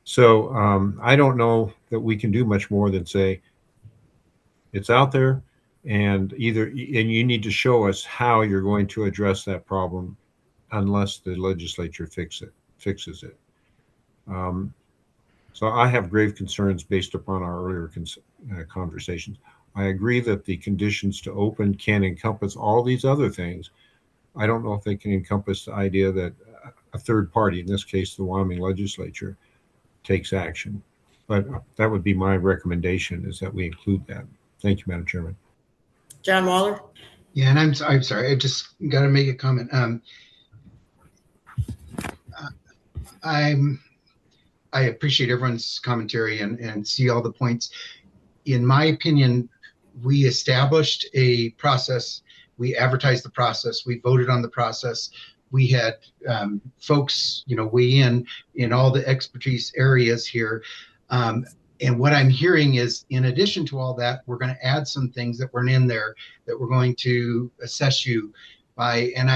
So I don't know that we can do much more than say it's out there, and you need to show us how you're going to address that problem, unless the legislature fixes it. So I have grave concerns based upon our earlier conversations. I agree that the conditions to open can encompass all these other things. I don't know if they can encompass the idea that a third party, in this case the Wyoming legislature, takes action. But that would be my recommendation, is that we include that. Thank you, Madam Chairman. John Waller? Yeah, and I'm sorry. I just got to make a comment. I appreciate everyone's commentary and see all the points. In my opinion, we established a process. We advertised the process. We voted on the process. We had folks, weigh in all the expertise areas here. And what I'm hearing is, in addition to all that, we're going to add some things that weren't in there that we're going to assess you by. And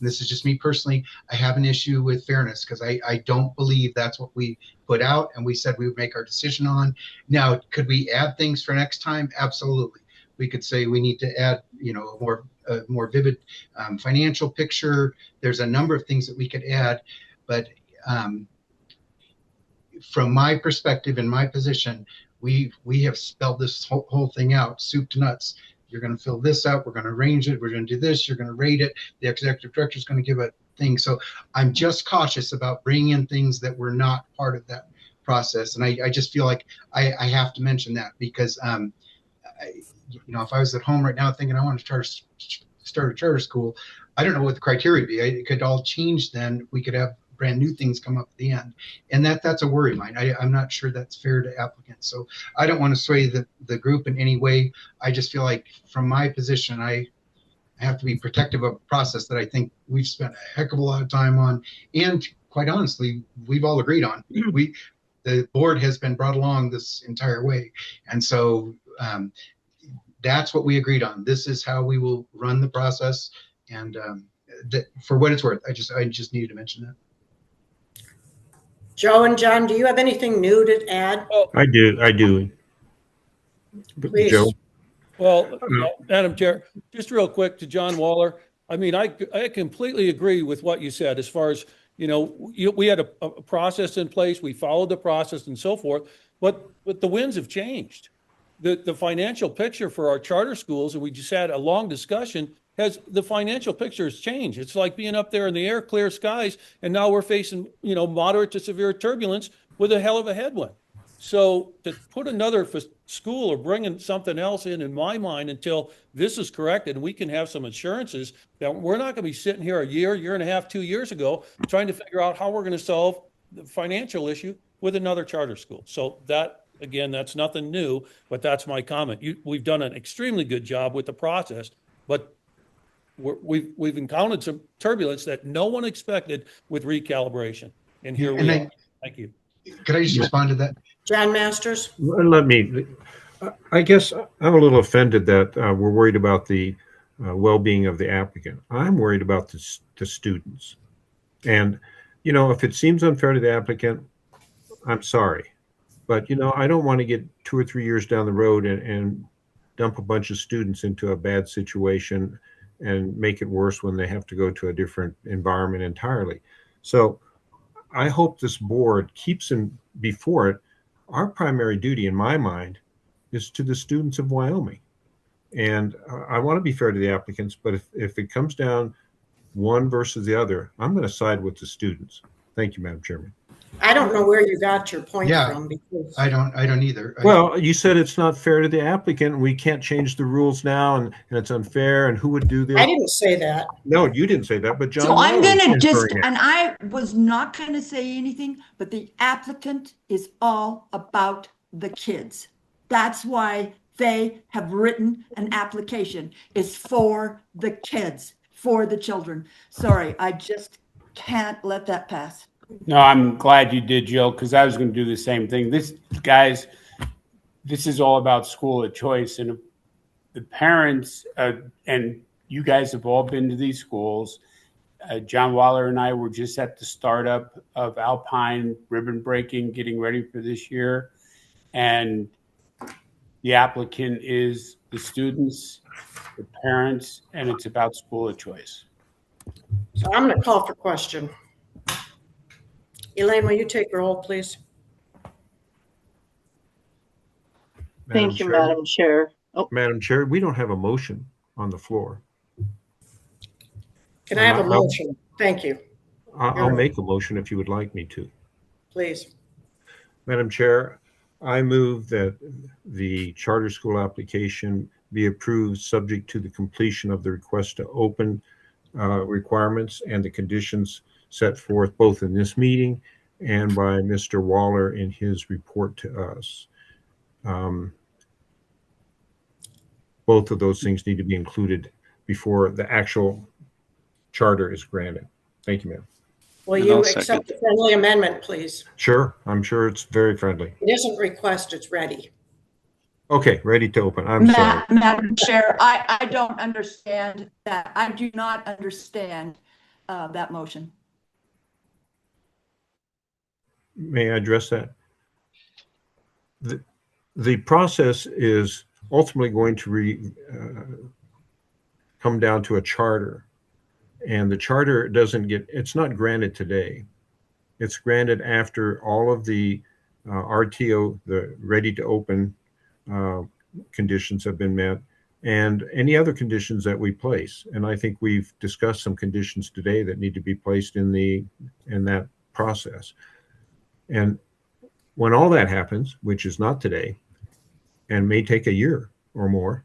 this is just me personally, I have an issue with fairness because I don't believe that's what we put out and we said we would make our decision on. Now, could we add things for next time? Absolutely. We could say we need to add, a more vivid financial picture. There's a number of things that we could add, but from my perspective and my position, we have spelled this whole thing out, soup to nuts. You're going to fill this out. We're going to arrange it. We're going to do this. You're going to rate it. The executive director is going to give a thing. So I'm just cautious about bringing in things that were not part of that process. And I just feel like I have to mention that because, if I was at home right now thinking I want to start a charter school, I don't know what the criteria would be. It could all change then. We could have brand new things come up at the end. And that's a worry of mine. I'm not sure that's fair to applicants. So I don't want to sway the group in any way. I just feel like from my position, I have to be protective of a process that I think we've spent a heck of a lot of time on. And quite honestly, we've all agreed on. The board has been brought along this entire way. And so that's what we agreed on. This is how we will run the process. And for what it's worth, I just needed to mention that. Joe and John, do you have anything new to add? I do. Please. Joe? Well, Madam Chair, just real quick to John Waller. I mean, I completely agree with what you said as far as, we had a process in place, we followed the process and so forth, but the winds have changed. The financial picture for our charter schools, and we just had a long discussion, the financial picture has changed. It's like being up there in the air, clear skies, and now we're facing, moderate to severe turbulence with a hell of a headwind. So to put another school or bringing something else in my mind, until this is corrected and we can have some assurances that we're not going to be sitting here a year and a half, 2 years ago, trying to figure out how we're going to solve the financial issue with another charter school. So that, again, that's nothing new, but that's my comment. We've done an extremely good job with the process, but we've encountered some turbulence that no one expected with recalibration. And here we are. Thank you. Could I just respond to that? John Masters? I guess I'm a little offended that we're worried about the well-being of the applicant. I'm worried about the students. And, if it seems unfair to the applicant, I'm sorry. But, I don't want to get 2 or 3 years down the road and dump a bunch of students into a bad situation and make it worse when they have to go to a different environment entirely. So I hope this board keeps before it, our primary duty in my mind is to the students of Wyoming. And I want to be fair to the applicants, but if it comes down one versus the other, I'm going to side with the students. Thank you, Madam Chairman. I don't know where you got your point from. Because I don't either. Well, you said it's not fair to the applicant. And we can't change the rules now, and it's unfair. And who would do this? I didn't say that. No, you didn't say that. But John. So I'm going to and I was not going to say anything, but the applicant is all about the kids. That's why they have written an application. It's for the kids, for the children. Sorry, I just can't let that pass. No, I'm glad you did, Jill, because I was going to do the same thing. This is all about school of choice, and the parents and you guys have all been to these schools. John Waller and I were just at the startup of Alpine ribbon breaking, getting ready for this year, and the applicant is the students, the parents, and it's about school of choice. So I'm going to call for question. Elaine, will you take roll, please? Thank you, Madam Chair. Oh. Madam Chair, we don't have a motion on the floor. Can I have a motion? Thank you. I'll make a motion if you would like me to. Please. Madam Chair, I move that the charter school application be approved subject to the completion of the request to open requirements and the conditions set forth both in this meeting and by Mr. Waller in his report to us. Both of those things need to be included before the actual charter is granted. Thank you, ma'am. Will you accept the friendly amendment, please? Sure. I'm sure it's very friendly. It isn't request, it's ready. Okay, ready to open. I'm sorry. Madam Chair, I don't understand that. I do not understand that motion. May I address that? The process is ultimately going to come down to a charter, and the charter it's not granted today. It's granted after all of the RTO, the ready to open conditions have been met, and any other conditions that we place. And I think we've discussed some conditions today that need to be placed in that process. And When all that happens, which is not today, and may take a year or more,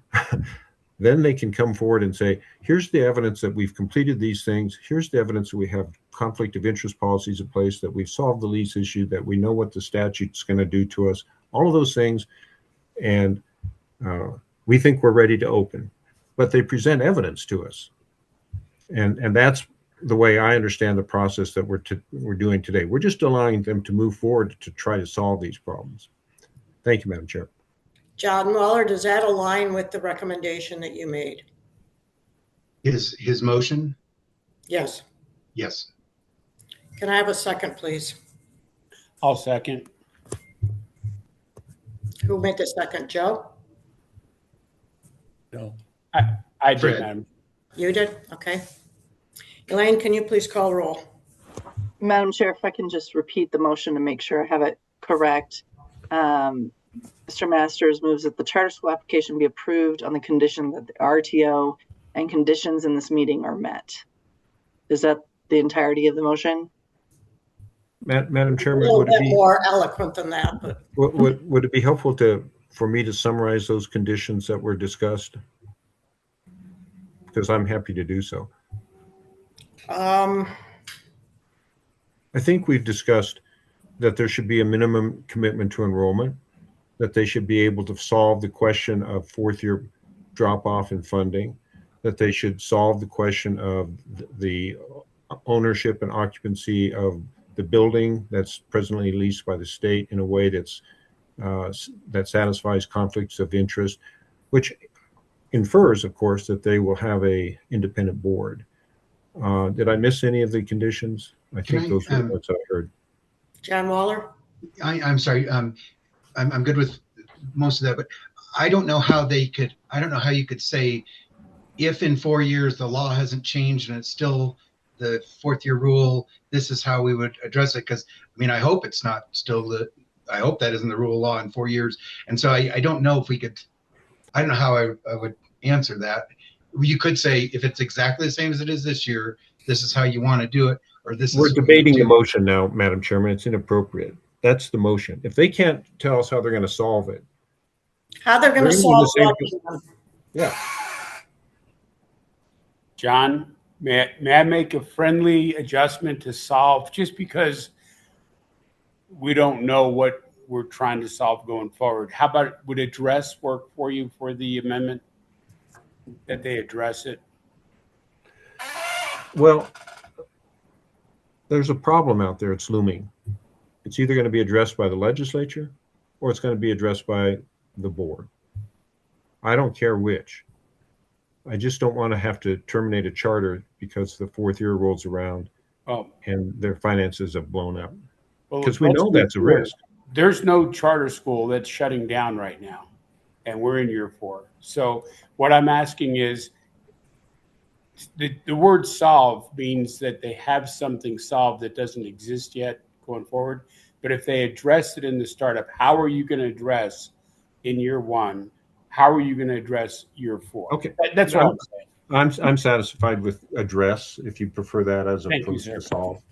then they can come forward and say, here's the evidence that we've completed these things. Here's the evidence that we have conflict of interest policies in place, that we've solved the lease issue, that we know what the statute's going to do to us, all of those things. And we think we're ready to open. But they present evidence to us. And that's the way I understand the process that we're doing today. We're just allowing them to move forward to try to solve these problems. Thank you, Madam Chair. John Mueller, does that align with the recommendation that you made? His motion? Yes. Yes. Can I have a second, please? I'll second. Who made the second? Joe? No. I did, Fred. Madam. You did? Okay. Elaine, can you please call roll? Madam Chair, if I can just repeat the motion to make sure I have it correct. Mr. Masters moves that the charter school application be approved on the condition that the RTO and conditions in this meeting are met. Is that the entirety of the motion? Madam Chairman, A little would it bit be more eloquent than that, but would it be helpful for me to summarize those conditions that were discussed? Because I'm happy to do so. I think we've discussed that there should be a minimum commitment to enrollment, that they should be able to solve the question of fourth-year drop-off in funding, that they should solve the question of the ownership and occupancy of the building that's presently leased by the state in a way that satisfies conflicts of interest, which infers, of course, that they will have a independent board. Did I miss any of the conditions? I think those were what I heard. John Waller? I'm sorry. I'm good with most of that, but I don't know how you could say if in 4 years the law hasn't changed and it's still the fourth year rule, this is how we would address it. Because I mean, I hope it's not still I hope that isn't the rule of law in 4 years. And so I don't know if we could, I don't know how I would answer that. You could say if it's exactly the same as it is this year, this is how you want to do it, or this We're is debating the motion now, Madam Chairman. It's inappropriate. That's the motion. If they can't tell us how they're going to solve it, How they're going to solve it? Yeah. John, may I make a friendly adjustment to solve, just because we don't know what we're trying to solve going forward? How about, would address work for you for the amendment, that they address it? Well, there's a problem out there. It's looming. It's either going to be addressed by the legislature or it's going to be addressed by the board. I don't care which. I just don't want to have to terminate a charter because the fourth year rolls around and their finances have blown up. Because we know that's a risk. There's no charter school that's shutting down right now, and we're in year 4. So what I'm asking is, the word solve means that they have something solved that doesn't exist yet going forward. But if they address it in the startup, how are you going to address in year 1? How are you going to address year 4? Okay, that's what I'm saying. I'm satisfied with address, if you prefer that as opposed to solve.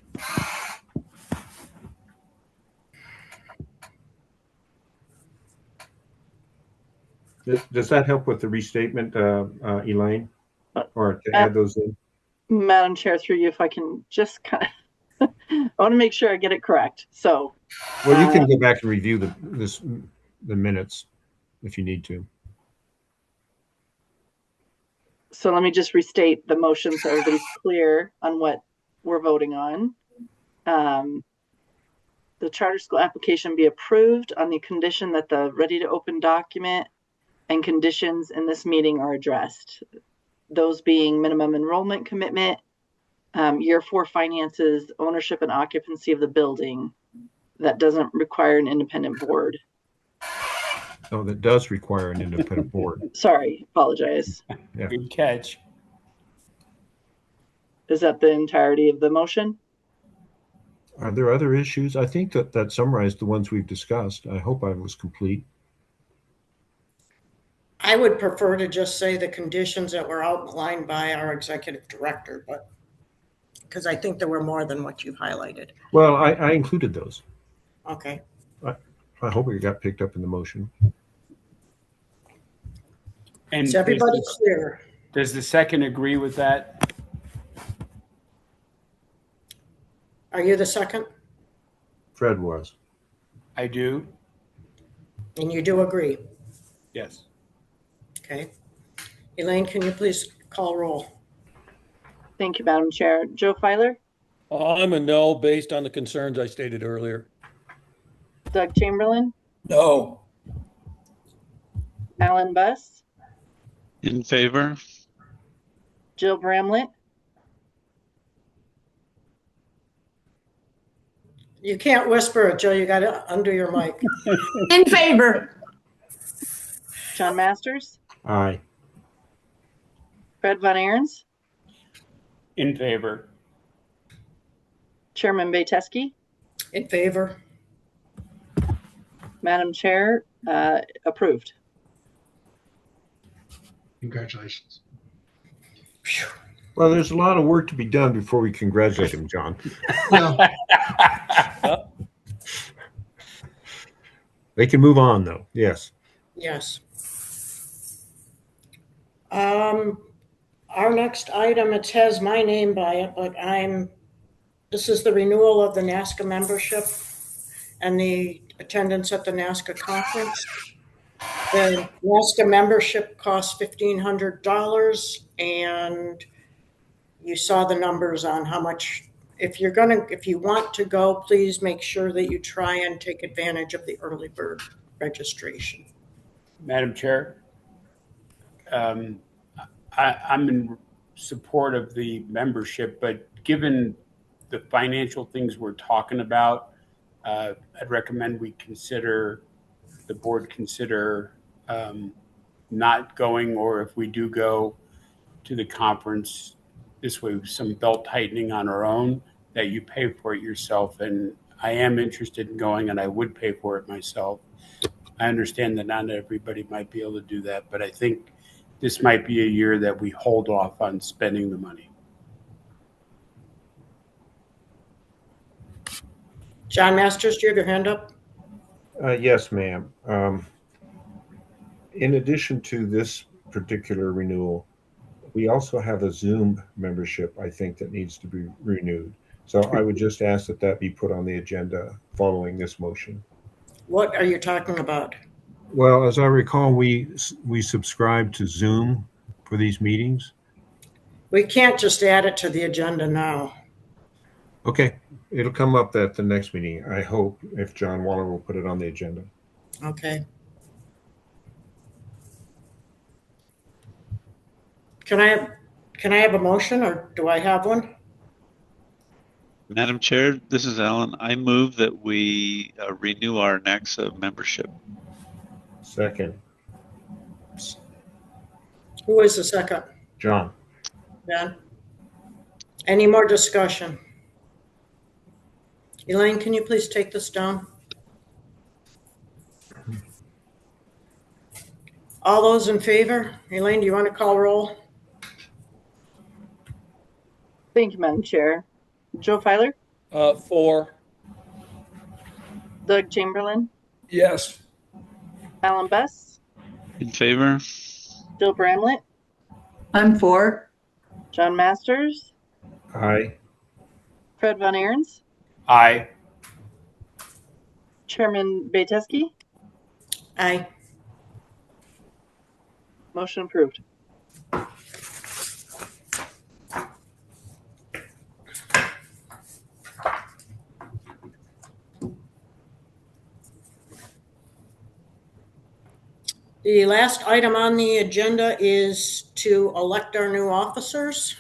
Does that help with the restatement, Elaine, or to add those in? Madam Chair, through you, if I can just kind of, I want to make sure I get it correct. So, well, you can go back and review the minutes if you need to. So let me just restate the motion so everybody's clear on what we're voting on. The charter school application be approved on the condition that the ready to open document and conditions in this meeting are addressed. Those being minimum enrollment commitment, year 4 finances, ownership and occupancy of the building. That doesn't require an independent board. Oh, that does require an independent board. Sorry, apologize. Yeah. Good catch. Is that the entirety of the motion? Are there other issues? I think that summarized the ones we've discussed. I hope I was complete. I would prefer to just say the conditions that were outlined by our executive director, but because I think there were more than what you've highlighted. Well, I included those. Okay. I hope it got picked up in the motion. And Is everybody clear? Does the second agree with that? Are you the second? Fred was. I do. And you do agree? Yes. Okay. Elaine, can you please call roll? Thank you, Madam Chair. Joe Filer, I'm a no based on the concerns I stated earlier. Doug Chamberlain, No. Alan Buss, In favor? Jill Bramlett, You can't whisper it, Jill. You got it under your mic. In favor. John Masters, Aye. Fred Von Ahrens, In favor. Chairman Bayteski, In favor? Madam Chair, approved. Congratulations. Well, there's a lot of work to be done before we congratulate him, John. Well, They can move on, though. Yes. Yes. Our next item, it has my name by it, but this is the renewal of the NASCA membership and the attendance at the NASCA conference. The NASCA membership costs $1,500, and you saw the numbers on how much. If you want to go, please make sure that you try and take advantage of the early bird registration. Madam Chair, I'm in support of the membership, but given the financial things we're talking about, I'd recommend the board consider not going, or if we do go to the conference, this way some belt tightening on our own, that you pay for it yourself. And I am interested in going, and I would pay for it myself. I understand that not everybody might be able to do that, but I think this might be a year that we hold off on spending the money. John Masters, do you have your hand up? Yes, ma'am. In addition to this particular renewal, we also have a Zoom membership, I think, that needs to be renewed. So I would just ask that that be put on the agenda following this motion. What are you talking about? Well, as I recall, we subscribe to Zoom for these meetings. We can't just add it to the agenda now. Okay, it'll come up at the next meeting, I hope, if John Waller will put it on the agenda. Okay. Can I have a motion, or do I have one? Madam Chair, this is Alan. I move that we renew our NACSA membership. Second. Who is the second? John. Ben? Any more discussion? Elaine, can you please take this down? All those in favor? Elaine, do you want to call roll? Thank you, Madam Chair. Joe Filer, For. Doug Chamberlain, Yes. Alan Buss, In favor? Jill Bramlett, I'm for. John Masters, Aye. Fred Von Ahrens, Aye. Chairman Bayteski, Aye. motion approved. The last item on the agenda is to elect our new officers.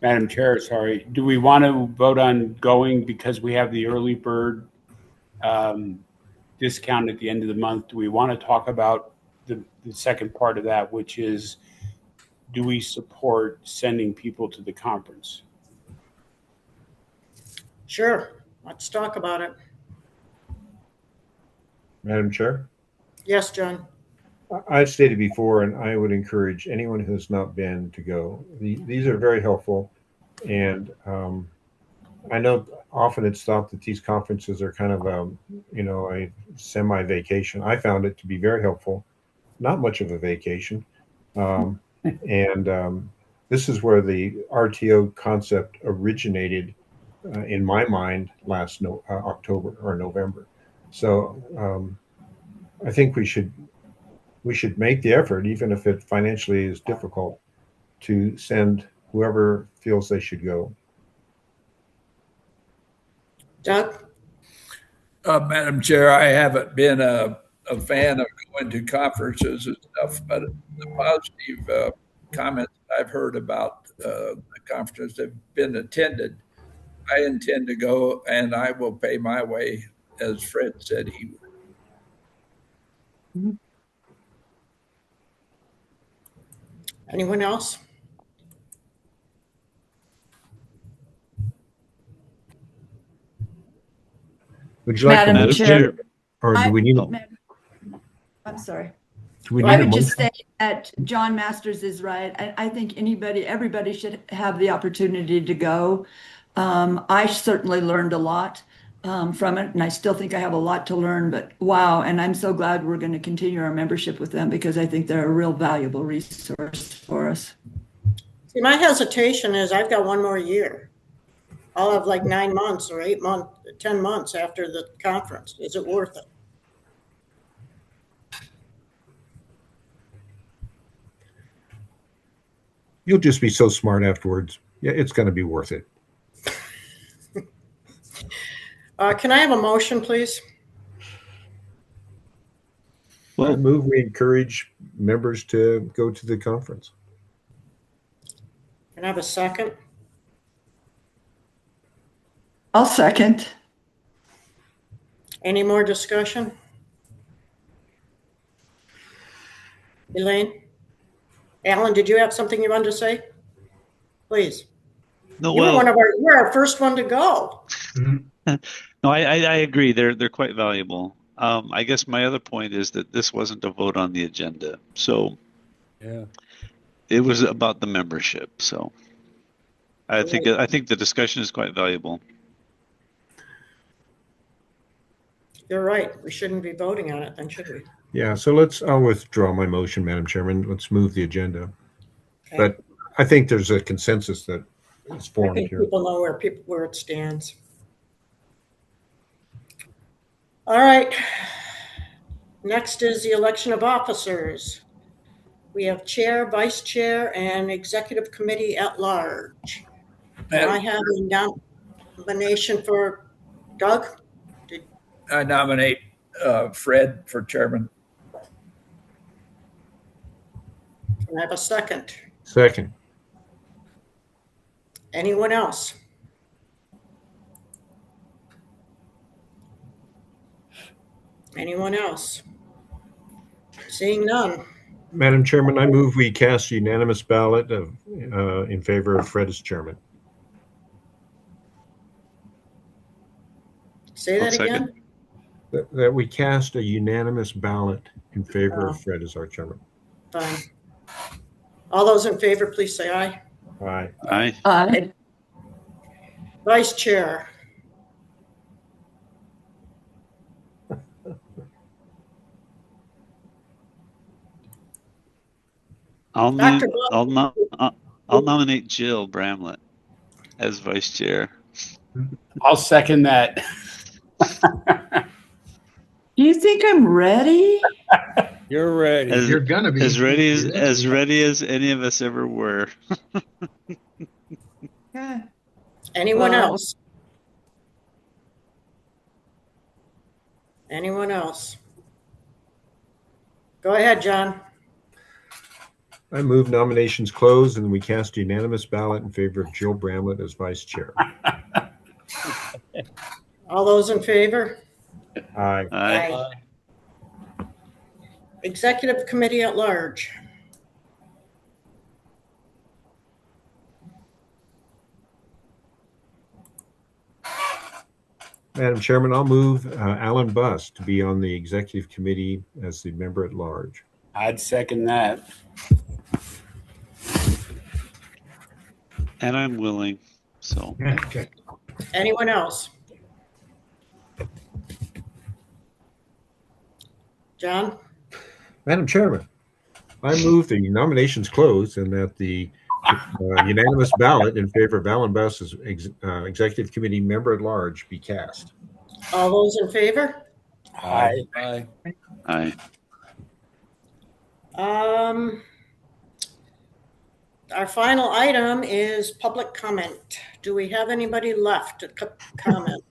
Madam Chair, sorry. Do we want to vote on going because we have the early bird discount at the end of the month? Do we want to talk about the second part of that, which is, do we support sending people to the conference? Sure, let's talk about it. Madam Chair? Yes, John. I've stated before, and I would encourage anyone who has not been to go. These are very helpful, and I know often it's thought that these conferences are kind of a semi-vacation. I found it to be very helpful. Not much of a vacation. And this is where the RTO concept originated in my mind last October or November. So I think we should make the effort, even if it financially is difficult, to send whoever feels they should go. Doug? Madam Chair, I haven't been a fan of going to conferences and stuff, but the positive comments I've heard about the conferences that have been attended, I intend to go and I will pay my way, as Fred said he would. Anyone else? Would you like Madam Chair, or do we need? I'm sorry. Do we need I a would motion? just say that John Masters is right. I think everybody should have the opportunity to go. I certainly learned a lot from it, and I still think I have a lot to learn, but wow. And I'm so glad we're going to continue our membership with them because I think they're a real valuable resource for us. See, my hesitation is I've got one more year. I'll have like 9 months or 8 months, 10 months after the conference. Is it worth it? You'll just be so smart afterwards. Yeah, it's going to be worth it. Can I have a motion, please? Well, I move we encourage members to go to the conference. Can I have a second? I'll second. Any more discussion? Elaine? Alan, did you have something you wanted to say? Please. No, you're our first one to go. No, I agree. They're quite valuable. I guess my other point is that this wasn't a vote on the agenda, so yeah, it was about the membership. So I think the discussion is quite valuable. You're right. We shouldn't be voting on it then, should we? Yeah, so I'll withdraw my motion, Madam Chairman. Let's move the agenda. Okay. But I think there's a consensus that is formed here. People know where it stands. All right. Next is the election of officers. We have chair, vice chair, and executive committee at large. Can I have a nomination for Doug? I nominate Fred for chairman. Can I have a second? Second. Anyone else? Anyone else? Seeing none. Madam Chairman, I move we cast a unanimous ballot in favor of Fred as chairman. Say that again? That we cast a unanimous ballot in favor of Fred as our chairman. Fine. All those in favor, please say aye. Aye. Aye. Aye. Vice chair. I'll nominate Jill Bramlett as vice chair. I'll second that. Do you think I'm ready? You're ready. You're gonna be as ready as any of us ever were. Yeah. Anyone else? Anyone else? Go ahead, John. I move nominations closed and we cast a unanimous ballot in favor of Jill Bramlett as vice chair. All those in favor? Aye. Aye. Executive committee at large. Madam Chairman, I'll move Alan Buss to be on the executive committee as the member at large. I'd second that. And I'm willing. So Okay. Anyone else? John? Madam Chairman, I move the nominations close and that the unanimous ballot in favor of Alan Buss as Executive Committee Member at Large be cast. All those in favor? Aye. Aye. Aye. Our final item is public comment. Do we have anybody left to comment?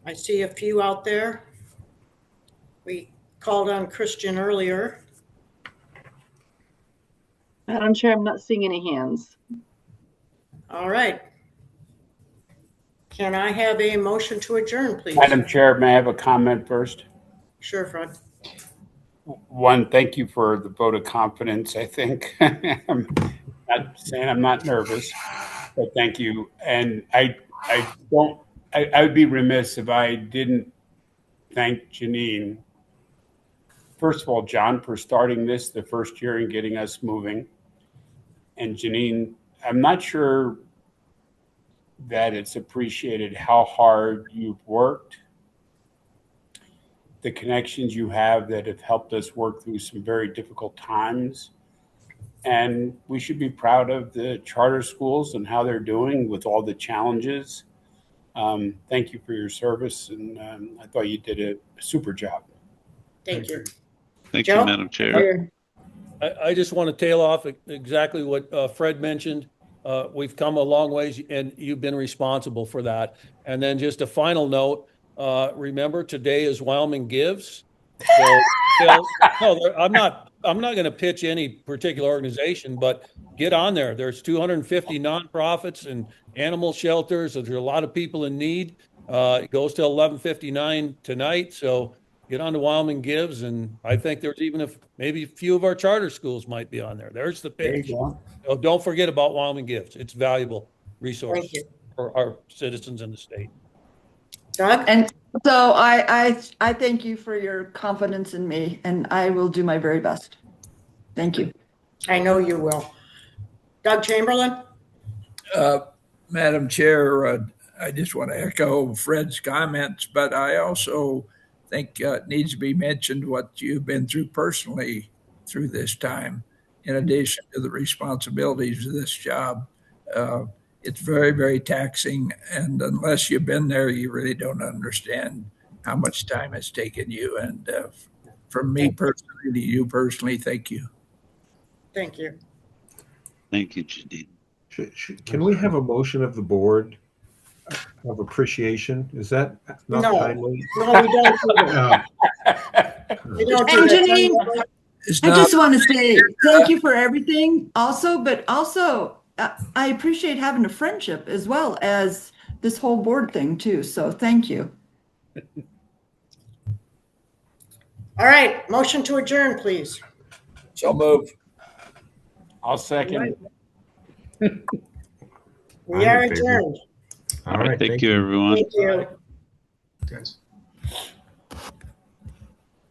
I see a few out there. We called on Christian earlier. Madam Chair, I'm not seeing any hands. All right. Can I have a motion to adjourn, please? Madam Chair, may I have a comment first? Sure, Fred. One, thank you for the vote of confidence, I think. I'm not saying I'm not nervous, but thank you. And I would be remiss if I didn't thank Janine. First of all, John, for starting this the first year and getting us moving. And Janine, I'm not sure that it's appreciated how hard you've worked, the connections you have that have helped us work through some very difficult times. And we should be proud of the charter schools and how they're doing with all the challenges. Thank you for your service. And I thought you did a super job. Thank you. Thank Joe? you, Madam Chair. I just want to tail off exactly what Fred mentioned. We've come a long ways, and you've been responsible for that. And then just a final note, remember today is Wyoming Gives. So, no, I'm not going to pitch any particular organization, but get on there. There's 250 nonprofits and animal shelters. There's a lot of people in need. It goes till 11:59 tonight. So get on to Wyoming Gives, and I think there's even maybe a few of our charter schools might be on there. There's the pitch. So don't forget about Wyoming Gives. It's a valuable resource for our citizens in the state. Doug? And so I thank you for your confidence in me, and I will do my very best. Thank you. I know you will. Doug Chamberlain? Madam Chair, I just want to echo Fred's comments, but I also think it needs to be mentioned what you've been through personally through this time, in addition to the responsibilities of this job. It's very, very taxing, and unless you've been there, you really don't understand how much time it's taken you. And from me personally to you personally, thank you. Thank you. Thank you, Janine. Can we have a motion of the board of appreciation? Is that not timely? No, we don't do that. We don't do And that. Janine, I just want to say thank you for everything also, but also I appreciate having a friendship as well as this whole board thing too. So thank you. All right, motion to adjourn, please. So move. I'll second. We are adjourned. All right. Thank you, everyone. Thank you. Guys.